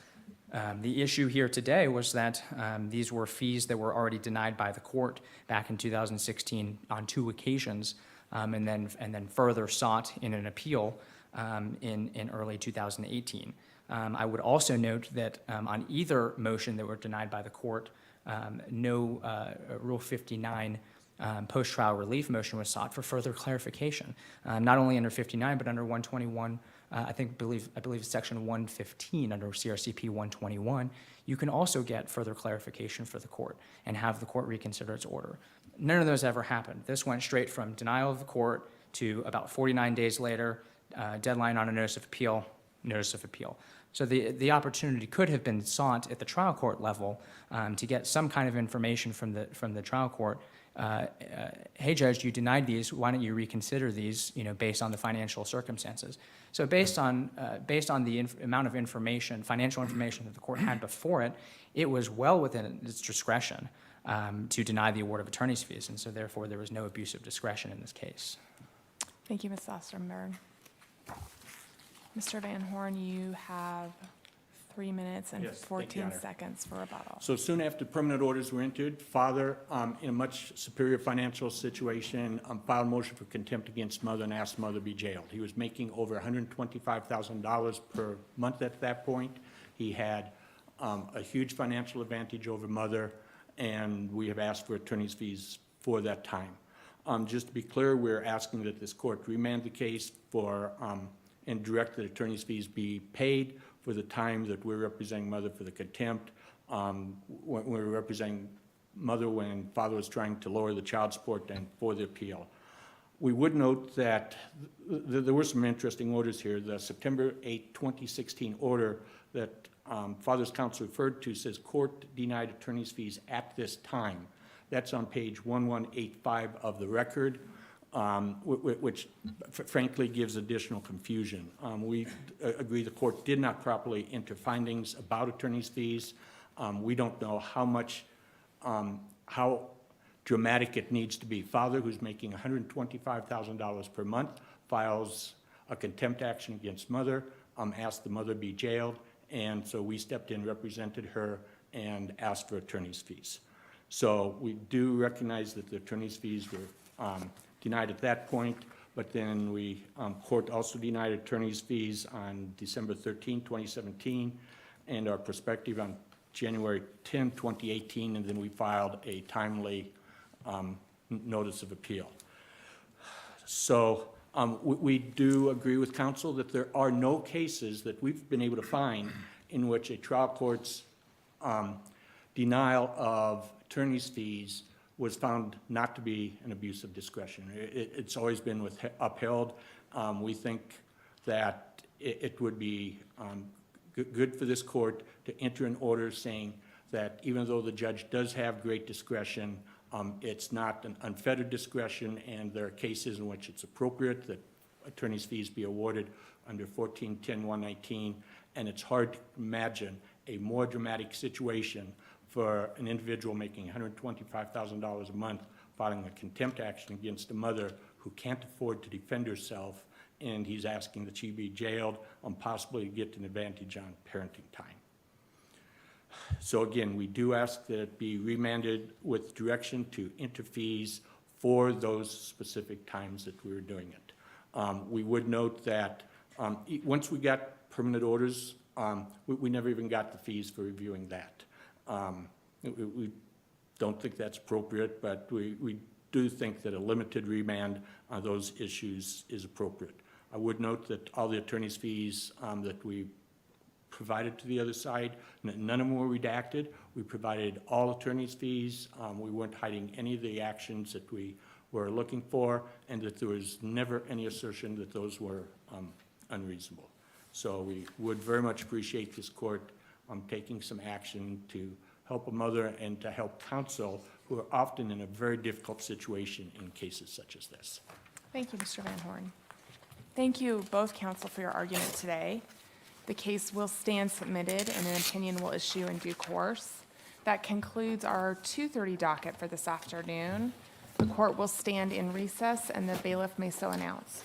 S9: the issue here today was that these were fees that were already denied by the court back in 2016 on 2 occasions and then further sought in an appeal in early 2018. I would also note that on either motion that were denied by the court, no Rule 59 post-trial relief motion was sought for further clarification, not only under 59 but under 121. I believe it's Section 115 under CRCP 121. You can also get further clarification for the court and have the court reconsider its order. None of those ever happened. This went straight from denial of the court to about 49 days later, deadline on a notice of appeal, notice of appeal. So the opportunity could have been sought at the trial court level to get some kind of information from the trial court. Hey, Judge, you denied these. Why don't you reconsider these? Based on the financial circumstances. So based on the amount of information, financial information that the court had before it, it was well within its discretion to deny the award of attorney's fees, and so therefore there was no abuse of discretion in this case.
S1: Thank you, Ms. Osterberg. Mr. Van Horn, you have 3 minutes and
S8: Yes, thank you,
S1: 14
S8: Honor.
S1: seconds for rebuttal.
S8: So soon after permanent orders were entered, father, in a much superior financial situation, filed a motion for contempt against mother and asked mother to be jailed. He was making over $125,000 per month at that point. He had a huge financial advantage over mother, and we have asked for attorney's fees for that time. Just to be clear, we're asking that this court remand the case and direct that attorney's fees be paid for the time that we're representing mother for the contempt, when we're representing mother when father was trying to lower the child support and for the appeal. We would note that there were some interesting orders here. The September 8, 2016 order that father's counsel referred to says court denied attorney's fees at this time. That's on page 1185 of the record. Which frankly gives additional confusion. We agree the court did not properly enter findings about attorney's fees. We don't know how dramatic it needs to be. Father who's making $125,000 per month files a contempt action against mother, asked the mother be jailed, and so we stepped in, represented her, and asked for attorney's fees. So we do recognize that the attorney's fees were denied at that point, but then court also denied attorney's fees on December 13, 2017, and our perspective on January 10, 2018, and then we filed a timely notice of appeal. So we do agree with counsel that there are no cases that we've been able to find in which a trial court's denial of attorney's fees was found not to be an abuse of discretion. It's always been upheld. We think that it would be good for this court to enter an order saying that even though the judge does have great discretion, it's not an unfettered discretion, and there are cases in which it's appropriate that attorney's fees be awarded under 1410-119, and it's hard to imagine a more dramatic situation for an individual making $125,000 a month filing a contempt action against a mother who can't afford to defend herself, and he's asking that she be jailed and possibly get an advantage on parenting time. So again, we do ask that it be remanded with direction to enter fees for those specific times that we were doing it. We would note that once we got permanent orders, we never even got the fees for reviewing that. We don't think that's appropriate, but we do think that a limited remand on those issues is appropriate. I would note that all the attorney's fees that we provided to the other side, none of them were redacted. We provided all attorney's fees. We weren't hiding any of the actions that we were looking for, and that there was never any assertion that those were unreasonable. So we would very much appreciate this court taking some action to help a mother and to help counsel who are often in a very difficult situation in cases such as this.
S1: Thank you, Mr. Van Horn. Thank you, both counsel, for your argument today. The case will stand submitted and an opinion will issue in due course. That concludes our 2:30 docket for this afternoon. The court will stand in recess and the bailiff may so announce.